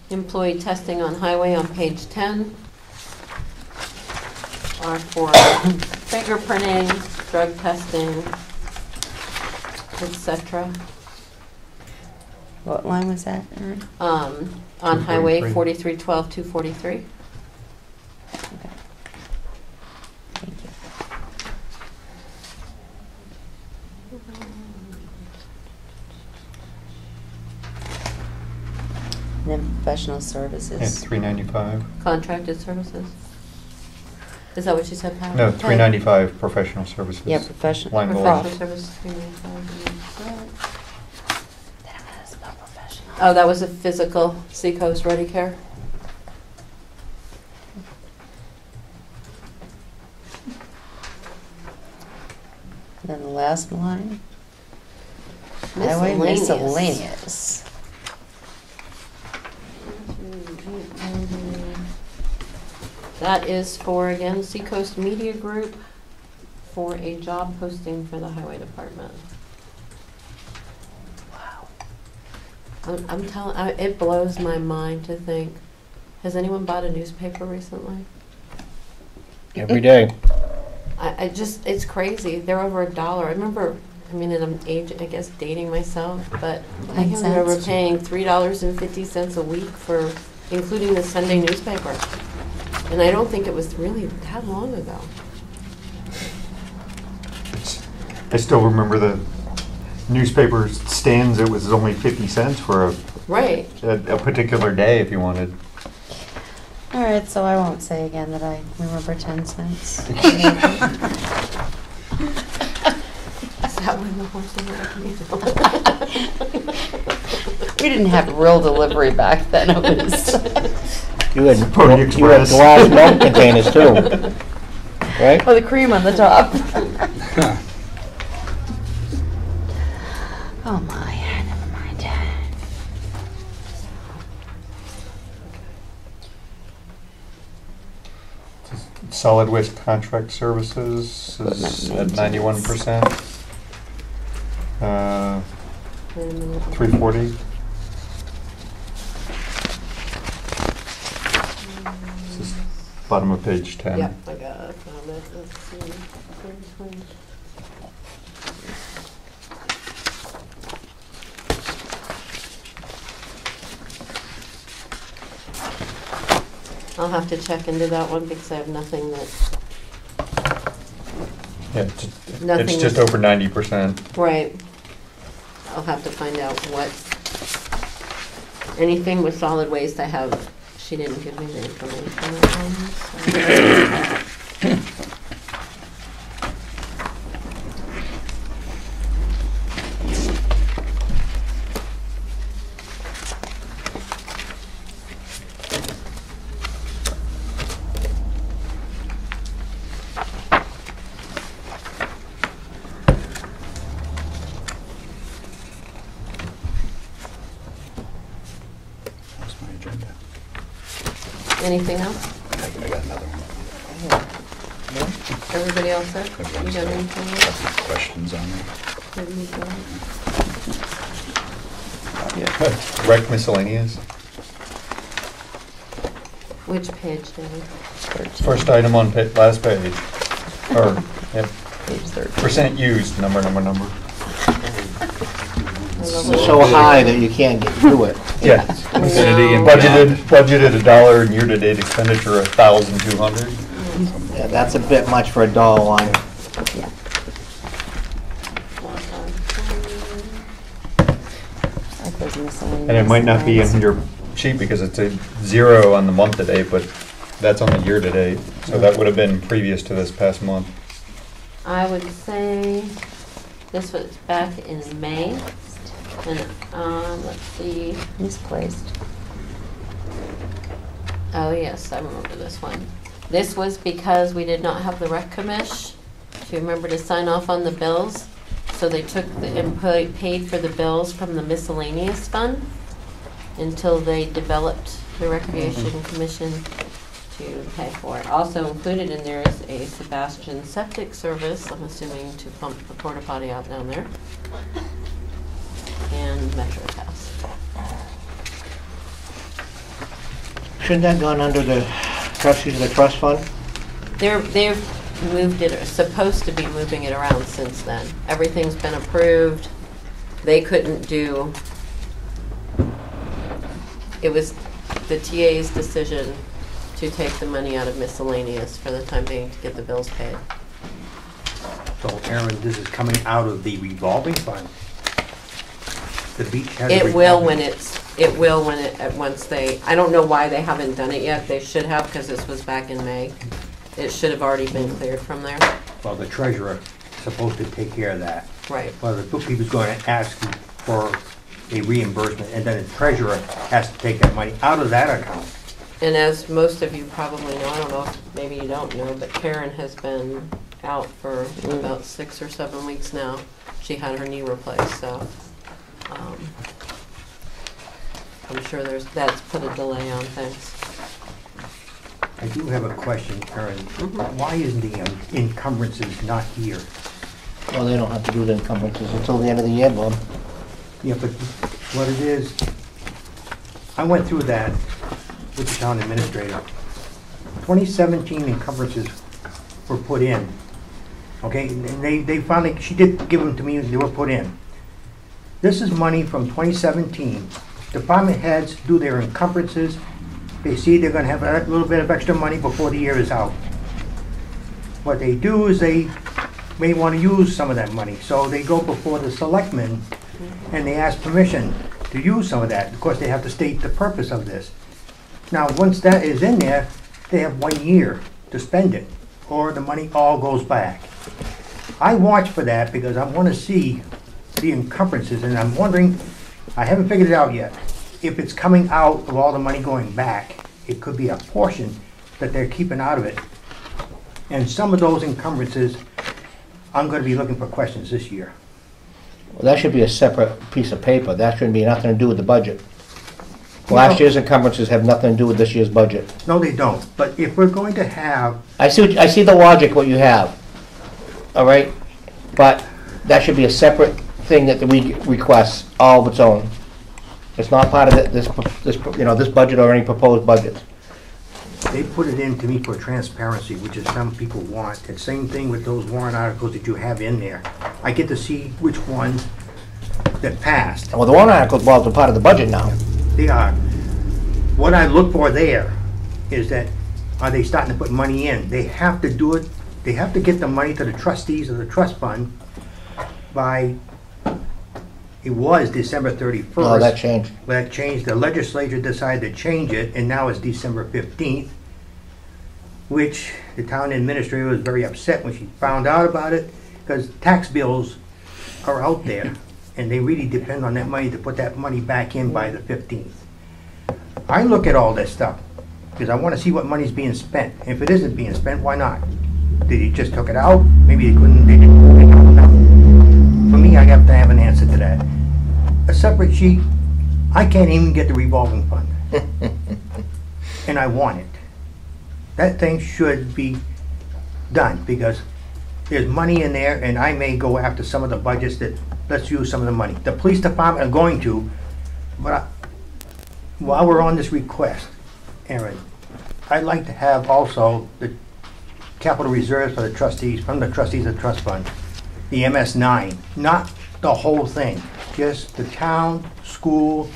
Employee testing on highway on page 10 are for fingerprinting, drug testing, etc. What line was that, Erin? On highway 243. 4312, 243. Thank you. And then professional At services. $395. Contracted services. Is that what you said, Pat? No, $395 professional services. Yeah, professional. Line below. Professional services, 395. They don't have to spell professional. Oh, that was a physical Seacoast Ready Care. And then the last line. Highway miscellaneous. That is for, again, Seacoast Media Group for a job posting for the highway department. Wow. I'm telling, it blows my mind to think, has anyone bought a newspaper recently? Every day. I just, it's crazy. They're over $1. I remember, I mean, and I'm I guess dating myself, but I can remember paying $3.50 a week for, including the Sunday newspaper. And I don't think it was really that long ago. I still remember the newspaper stands, it was only 50 cents for Right. a particular day if you wanted. All right, so I won't say again that I remember 10 cents. Is that when the horses were We didn't have real delivery back then. It was You had Pony you had Express. glass milk containers too, right? oh, the cream on the top. Oh my, never mind. Solid waste contract services is at 91%. 340. This is bottom of page 10. Yep, I got it. Found it. Let's see. 2020. I'll have to check into that one because I have nothing that, Yeah, Nothing it's just was- over 90%. right. I'll have to find out what, anything with solid waste I have, she didn't give me the information on, so. That's my agenda. Anything else? I got another one. Everybody else set? You Everyone's got got anything got else? some questions on there. Have you got- Rec miscellaneous. Which page, David? First item on last page. Or, yeah, Page 13. percent used, number. I love it. So high that you can't get to it. Yeah. Infinity and Budgeted $1 and year-to-date expenditure 1,200. Yeah, that's a bit much for a dollar line. Yeah. Like those miscellaneous And it might not be lines. in your sheet because it's a 0 on the month-to-date, but that's on the year-to-date. So that would have been previous to this past month. I would say this was back in May. And, let's see. Misplaced. Oh, yes, I remember this one. This was because we did not have the rec commish to remember to sign off on the bills. So they took and paid for the bills from the miscellaneous fund until they developed the recreation commission to pay for it. Also included in there is a Sebastian septic service, I'm assuming to pump the porta potty out down there. And Metro Pass. Shouldn't that gone under the trustees of the trust fund? They've moved it, or supposed to be moving it around since then. Everything's been approved. They couldn't do, it was the TA's decision to take the money out of miscellaneous for the time being to get the bills paid. So Aaron, this is coming out of the revolving fund. The beach has a It will revolving- once they, I don't know why they haven't done it yet. They should have, because this was back in May. It should have already been cleared from there. Well, the treasurer is supposed to take care of that. Right. Well, the bookkeeper's going to ask for a reimbursement, and then the treasurer has to take that money out of that account. And as most of you probably know, I don't know if maybe you don't know, but Karen has been out for about 6 or 7 weeks now. She had her knee replaced, so I'm sure that's put a delay on things. I do have a question, Aaron. Mhm. Why isn't the encumbrances not here? Well, they don't have to do the encumbrances until the end of the year, Bob. Yeah, but what it is, I went through that with the town administrator. 2017 encumbrances were put in, Okay, and they finally, she did give them to me, and they were put in. This is money from 2017. Department heads do their encumbrances. They see they're gonna have a little bit of extra money before the year is out. What they do is they may wanna use some of that money, so they go before the selectmen and they ask permission to use some of that. Of course, they have to state the purpose of this. Now, once that is in there, they have 1 year to spend it, or the money all goes back. I watch for that because I want to see the encumbrances, and I'm wondering, I haven't figured it out yet, if it's coming out of all the money going back. It could be a portion that they're keeping out of it. And some of those encumbrances, I'm going to be looking for questions this year. Well, that should be a separate piece of paper. That shouldn't be nothing to do with the budget. Last year's encumbrances have nothing to do with this year's budget. No, they don't. But if we're going to have, I see the logic, what you have, all right? But that should be a separate thing that we request, all of its own. It's not part of this budget or any proposed budget. they put it in to me for transparency, which is some people want. And same thing with those warrant articles that you have in there. I get to see which ones that passed. Well, the warrant articles are part of the budget now. They are. What I look for there is that, are they starting to put money in? They have to do it, they have to get the money to the trustees of the trust fund by, it was December 31st. No, that changed. That changed. The legislature decided to change it, and now it's December 15th, which the town administrator was very upset when she found out about it, because tax bills are out there, and they really depend on that money to put that money back in by the 15th. I look at all this stuff, because I want to see what money's being spent. If it isn't being spent, why not? Did he just took it out? Maybe they couldn't, they didn't have enough. For me, I have to have an answer to that. A separate sheet, I can't even get the revolving fund. And I want it. That thing should be done, because there's money in there, and I may go after some of the budgets that, let's use some of the money. The police department are going to, but while we're on this request, Aaron, I'd like to have also the capital reserves for the trustees, from the trustees of the trust fund, the MS9, not the whole thing, just the town, school,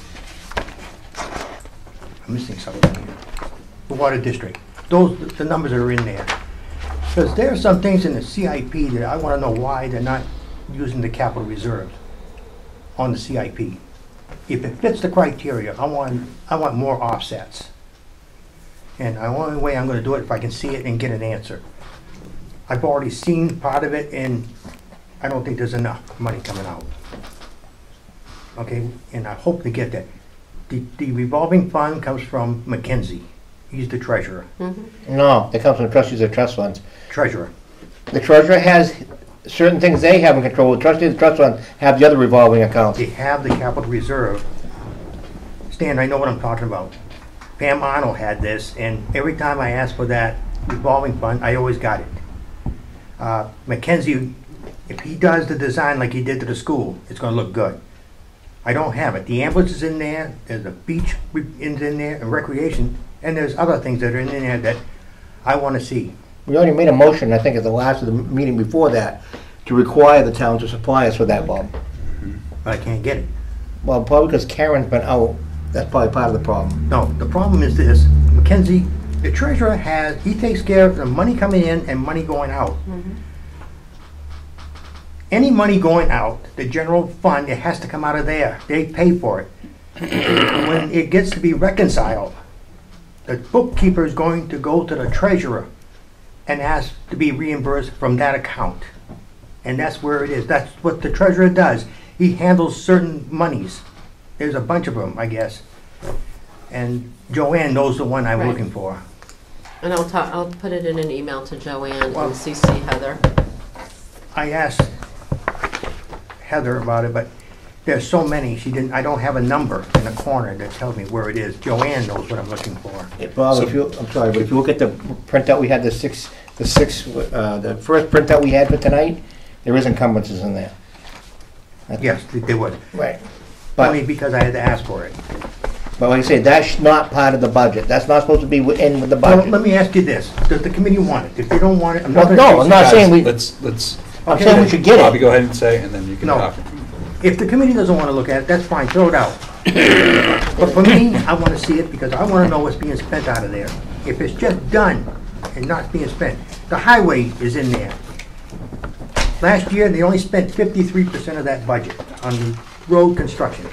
I'm missing something here, the water district. Those, the numbers are in there. Because there are some things in the CIP that I want to know why they're not using the capital reserves on the CIP. If it fits the criteria, I want more offsets. And the only way I'm going to do it if I can see it and get an answer. I've already seen part of it, and I don't think there's enough money coming out. Okay, and I hope to get that. The revolving fund comes from Mackenzie. He's the treasurer. Mm-hmm. No, it comes from the trustees of trust funds. Treasurer. The treasurer has certain things they have in control. The trustees of trust funds have the other revolving accounts. They have the capital reserve. Stan, I know what I'm talking about. Pam Arnold had this, and every time I asked for that revolving fund, I always got it. Mackenzie, if he does the design like he did to the school, it's going to look good. I don't have it. The ambulance is in there, there's a beach in there, and recreation, and there's other things that are in there that I want to see. We already made a motion, I think at the last of the meeting before that, to require the town to supply us with that, Bob. But I can't get it. Well, probably because Karen's been out. That's probably part of the problem. No, the problem is this. Mackenzie, the treasurer he takes care of the money coming in and money going out. Mm-hmm. Any money going out, the general fund, it has to come out of there. They pay for it. When it gets to be reconciled, the bookkeeper is going to go to the treasurer and ask to be reimbursed from that account. And that's where it is. That's what the treasurer does. He handles certain monies. There's a bunch of them, I guess. And Joanne knows the one I'm Right. looking for. And I'll put it in an email to Joanne Well- and CC Heather. I asked Heather about it, but there's so many, I don't have a number in the corner that tells me where it is. Joanne knows what I'm looking for. Bob, I'm sorry, but if you look at the printout we had, the first printout we had for tonight, there is encumbrances in there. Yes, they would. Right. Only because I had to ask for it. But like I say, that's not part of the budget. That's not supposed to be in with the Well, budget. let me ask you this, does the committee want it? If they don't want it, I'm Well, not no, gonna... I'm not saying we, Let's. I'm saying we should get Bobby, it. go ahead and say, and then you can No. talk. If the committee doesn't want to look at it, that's fine, throw it out. But for me, I want to see it because I want to know what's being spent out of there. If it's just done and not being spent, the highway is in there. Last year, they only spent 53% of that budget on the road construction.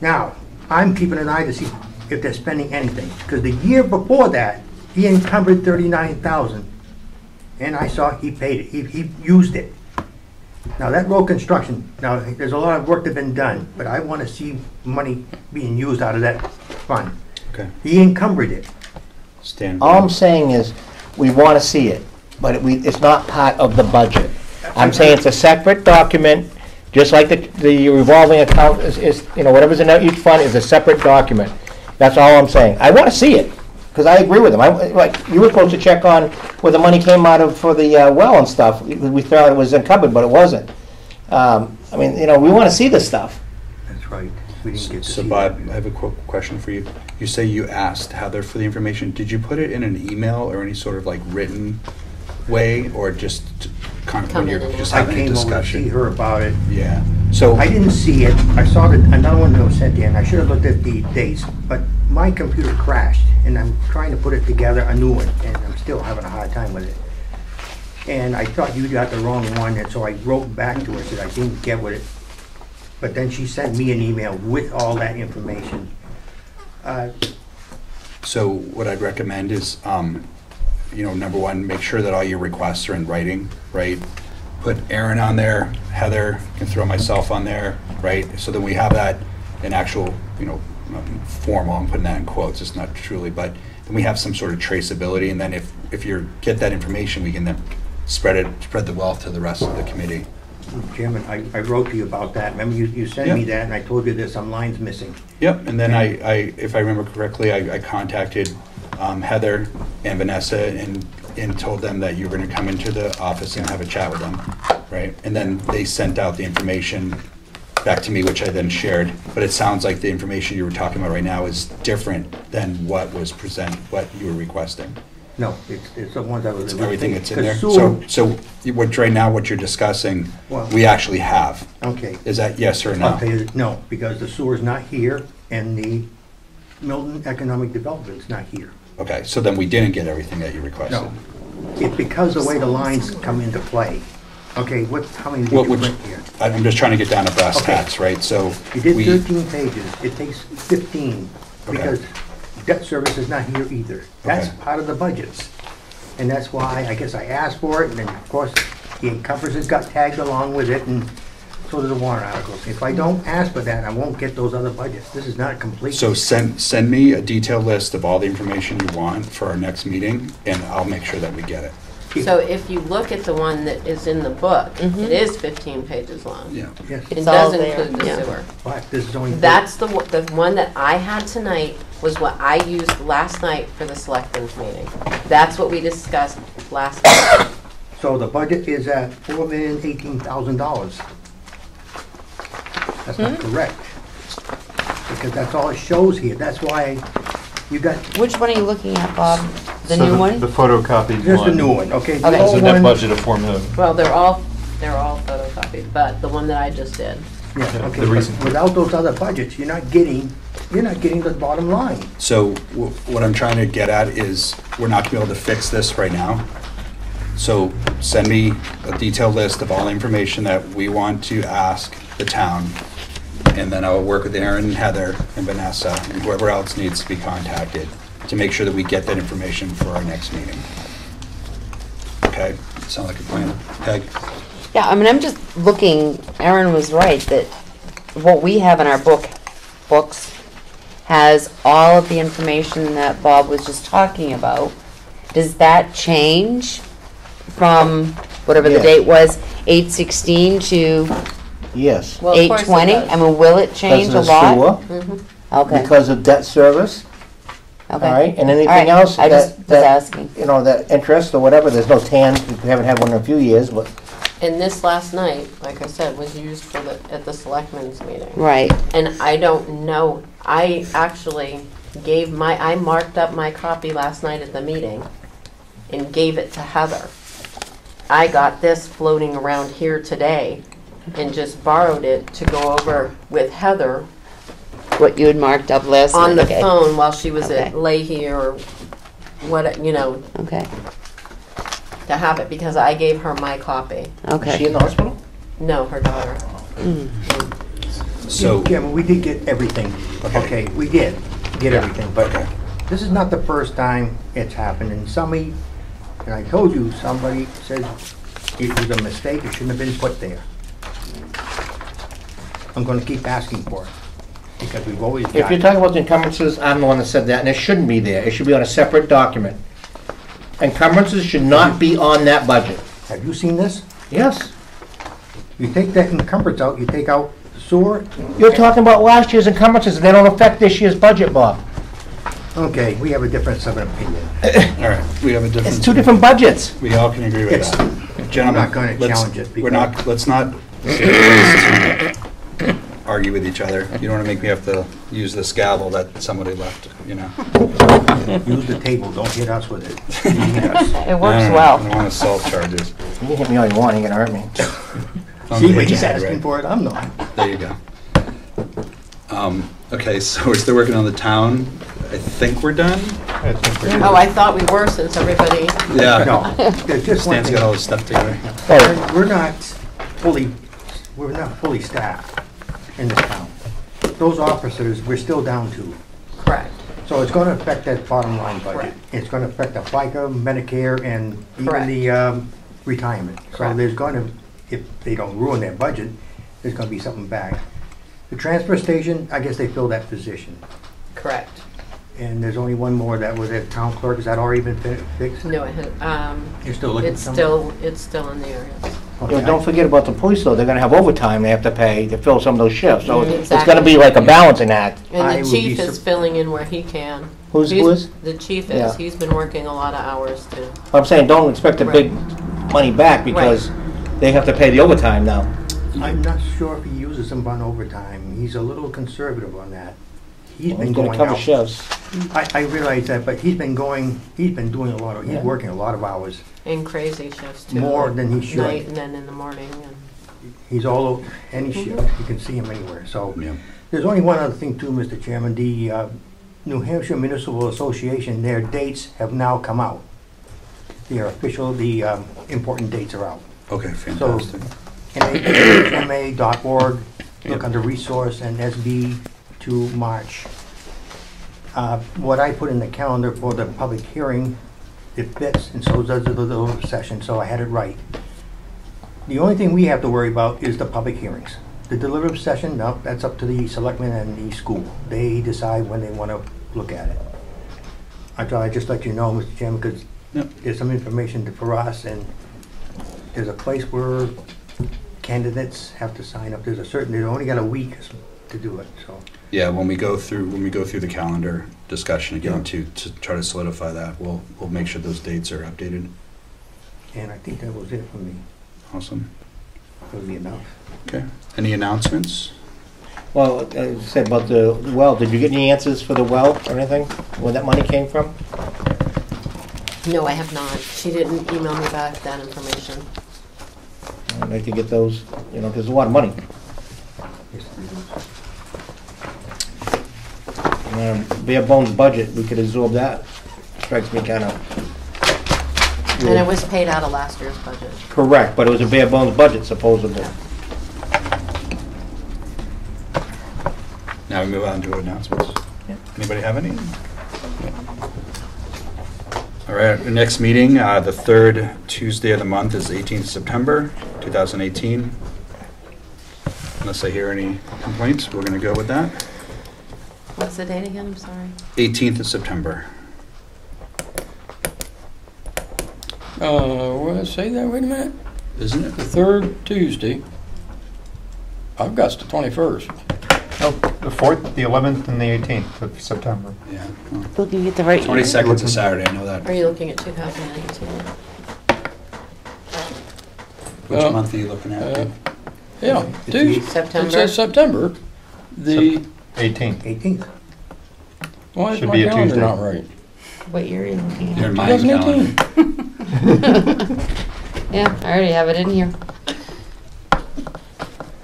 Now, I'm keeping an eye to see if they're spending anything, because the year before that, he encumbered 39,000, and I saw he paid it, he used it. Now, that road construction, now, there's a lot of work that's been done, but I want to see money being used out of that fund. Okay. He encumbered it. Stan. All I'm saying is, we want to see it, but it's not part of the budget. I'm saying it's a separate document, just like the revolving account is, you know, whatever's in each fund is a separate document. That's all I'm saying. I want to see it, because I agree with him. Like, you were supposed to check on where the money came out of for the well and stuff. We thought it was encumbered, but it wasn't. I mean, you know, we want to see this stuff. That's right. We didn't get to So see Bob, that. I have a quick question for you. You say you asked Heather for the information. Did you put it in an email or any sort of like written way, or just kind of when Come you're in and just I having a came over to see discussion? her about it. Yeah. So I didn't see it. I saw that another one that was sent in. I should have looked at the dates, but my computer crashed, and I'm trying to put it together, a new one, and I'm still having a hard time with it. And I thought you got the wrong one, and so I wrote back to her, said I didn't get with it. But then she sent me an email with all that information. So what I'd recommend is, you know, number one, make sure that all your requests are in writing, right? Put Aaron on there, Heather, can throw myself on there, right? So that we have that in actual, you know, formal, I'm putting that in quotes, it's not truly, but then we have some sort of traceability, and then if you get that information, we can then spread the wealth to the rest of the committee. Chairman, I wrote to you about that. Remember, you sent me that, and I told you there's some lines missing. Yep, and then I if I remember correctly, I contacted Heather and Vanessa and told them that you were going to come into the office and have a chat with them, right? And then they sent out the information back to me, which I then shared. But it sounds like the information you were talking about right now is different than what was what you were requesting. No, it's the ones that was... It's everything that's in there. Because So right now, what you're discussing, Well- we actually have. Okay. Is that yes or I'll no? tell you, no, because the sewer's not here, and the Milton Economic Development's not here. Okay, so then we didn't get everything that you requested. No. It's because the way the lines come into play. Okay, how many did What you would, print here? I'm just trying to get down to brass Okay. tacks, right? So You did we, 13 pages, it takes 15, Okay. because debt service is not here either. That's Okay. part of the budgets. And that's why, I guess I asked for it, and then, of course, the encumbrances got tagged along with it, and so did the warrant articles. If I don't ask for that, I won't get those other budgets. This is not complete. so send me a detailed list of all the information you want for our next meeting, and I'll make sure that we get it. So if you look at the one that is in the book, it is 15 pages long. Yeah. Yes, It It's does all there, include the yeah. sewer. but this is only... That's the one that I had tonight was what I used last night for the selectmen's meeting. That's what we discussed last night. So the budget is at $4,018,000. That's not correct. Because that's all it shows here. That's why you got Which one are you looking at, Bob? The So new one? The photocopied just one. a new one, okay? The Okay. It's a old net one- budget of $4 million. Well, they're all photocopied, but the one that I just did. Yeah, Yeah, okay, the but recent- without those other budgets, you're not getting the bottom line. So what I'm trying to get at is, we're not gonna be able to fix this right now. So send me a detailed list of all the information that we want to ask the town, and then I'll work with Aaron and Heather and Vanessa and whoever else needs to be contacted to make sure that we get that information for our next meeting. Okay, sound like a plan? Peg? Yeah, I mean, I'm just looking, Aaron was right, that what we have in our books has all of the information that Bob was just talking about. Does that change from whatever the Yes. date was, 8/16 to Yes. Well, of course it 8/20? does. I mean, will it change a Because of the lot? sewer, Okay, because of debt service, all okay. right? And anything All right, else I just was that, asking. you know, that interest or whatever, there's no TAN, we haven't had one in a few years, but And this last night, like I said, was used at the selectmen's meeting. Right. And I don't know, I actually I marked up my copy last night at the meeting and gave it to Heather. I got this floating around here today and just borrowed it to go over with Heather What you had marked up last on night. the Okay. phone while she was Okay. at Leahy or what, you know, Okay, to have it because I gave her my copy. Is she okay. in the hospital? No, her daughter. So, Chairman, we did get everything. Okay, we did get everything, but okay. this is not the first time it's happened, and somebody, and I told you, somebody said it was a mistake, it shouldn't have been put there. I'm gonna keep asking for it, because we've always got. If you're talking about the encumbrances, I'm the one that said that, and it shouldn't be there. It should be on a separate document. Encumbrances should not be on that budget. Have you seen this? Yes. You take that encumbrance out, you take out sewer. You're talking about last year's encumbrances, and they don't affect this year's budget, Bob. Okay, we have a difference of an opinion. All right, we have a different. It's two different budgets. We all can agree with It's- that. Gentlemen, I'm not gonna let's- challenge it We're because- not, let's not argue with each other. You don't want to make me have to use this gavel that somebody left, you know? Use the table, don't hit us with it. Yes. It works No, well. I don't want assault charges. You can hit me all you want, ain't gonna hurt me. See, but he's asking for it, I'm not. There you go. Okay, so we're still working on the town. I think we're done. Oh, I thought we were since everybody, Yeah. No, there's just one Stan's thing. got all his stuff together. We're not fully staffed in this town. Those officers, we're still down to. correct. So it's gonna affect that bottom line budget. Correct. It's gonna affect the FICA, Medicare, and even Correct. the retirement. So Correct. there's gonna, if they don't ruin their budget, there's gonna be something back. The transfer station, I guess they filled that position. Correct. And there's only one more that was at town clerk. Has that already been fixed? No, it had, You're still looking for it's someone? still in the area. Okay. You know, don't forget about the police, though. They're gonna have overtime they have to pay to fill some of those shifts. So it's Exactly. gonna be like a balancing act. I And the would chief be is filling in where he can. Who He's- is? The chief Yeah. is. He's been working a lot of hours too. I'm saying, don't expect a big money back because they have to pay the overtime now. I'm not sure if he uses them on overtime. He's a little conservative on that. He's been He's gonna going cover out. shifts. I realize that, but he's been doing a lot of, he's Yeah. working a lot of hours. And crazy shifts too. More than he should. Night and then in the morning. And He's all over, any shift, you can see him anywhere, so. Yeah. There's only one other thing too, Mr. Chairman, the New Hampshire Municipal Association, their dates have now come out. Their official, the important dates are out. Okay, fantastic. NHMA.org, look Yep. under resource and SB to March. What I put in the calendar for the public hearing, it fits, and so does the deliberative session, so I had it right. The only thing we have to worry about is the public hearings. The deliberative session, no, that's up to the selectmen and the school. They decide when they want to look at it. I thought I'd just let you know, Mr. Chairman, because Yep. there's some information for us, and there's a place where candidates have to sign up. They only got a week to do it, so. Yeah, when we go through the calendar discussion again to try to solidify that, we'll make sure those dates are updated. And I think that was it for me. Awesome. That'll be enough. Okay. Any announcements? Well, I said about the well, did you get any answers for the well or anything? Where that money came from? no, I have not. She didn't email me back that information. I'd like to get those, you know, there's a lot of money. Bare bones budget, we could absorb that. Strikes me kind of. And it was paid out of last year's budget. Correct, but it was a bare bones budget supposedly. Now we move on to announcements. Yeah. Anybody have any? All right, the next meeting, the third Tuesday of the month is 18th September 2018. Unless I hear any complaints, we're going to go with that. What's the date again? I'm sorry. 18th of September. Well, say that, wait a minute. Isn't it? The third Tuesday. I've got the 21st. Oh, the 4th, the 11th, and the 18th of September. Yeah. well, Looking at the right. 22nd is a Saturday, I know that. Are you looking at 2019? Which Well, month are you looking at? Yeah, Tuesday. September? It says September. The 18th. 18th. Why is Should my be a calendar Tuesday. not right? What year are you looking You're at? in my calendar. 2018. Yeah, I already have it in here.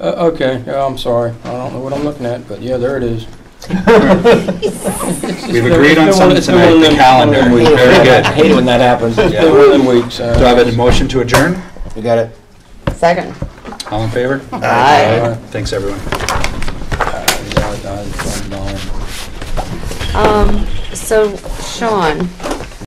Okay, yeah, I'm sorry. I don't know what I'm looking at, but yeah, there it is. We've agreed on something It's tonight, the calendar. been one of them Very I good. hate it when that happens. It's Yeah. been one of them weeks. Do I have a motion to adjourn? You got it? Second. All in favor? Aye. Thanks, everyone. So, Sean,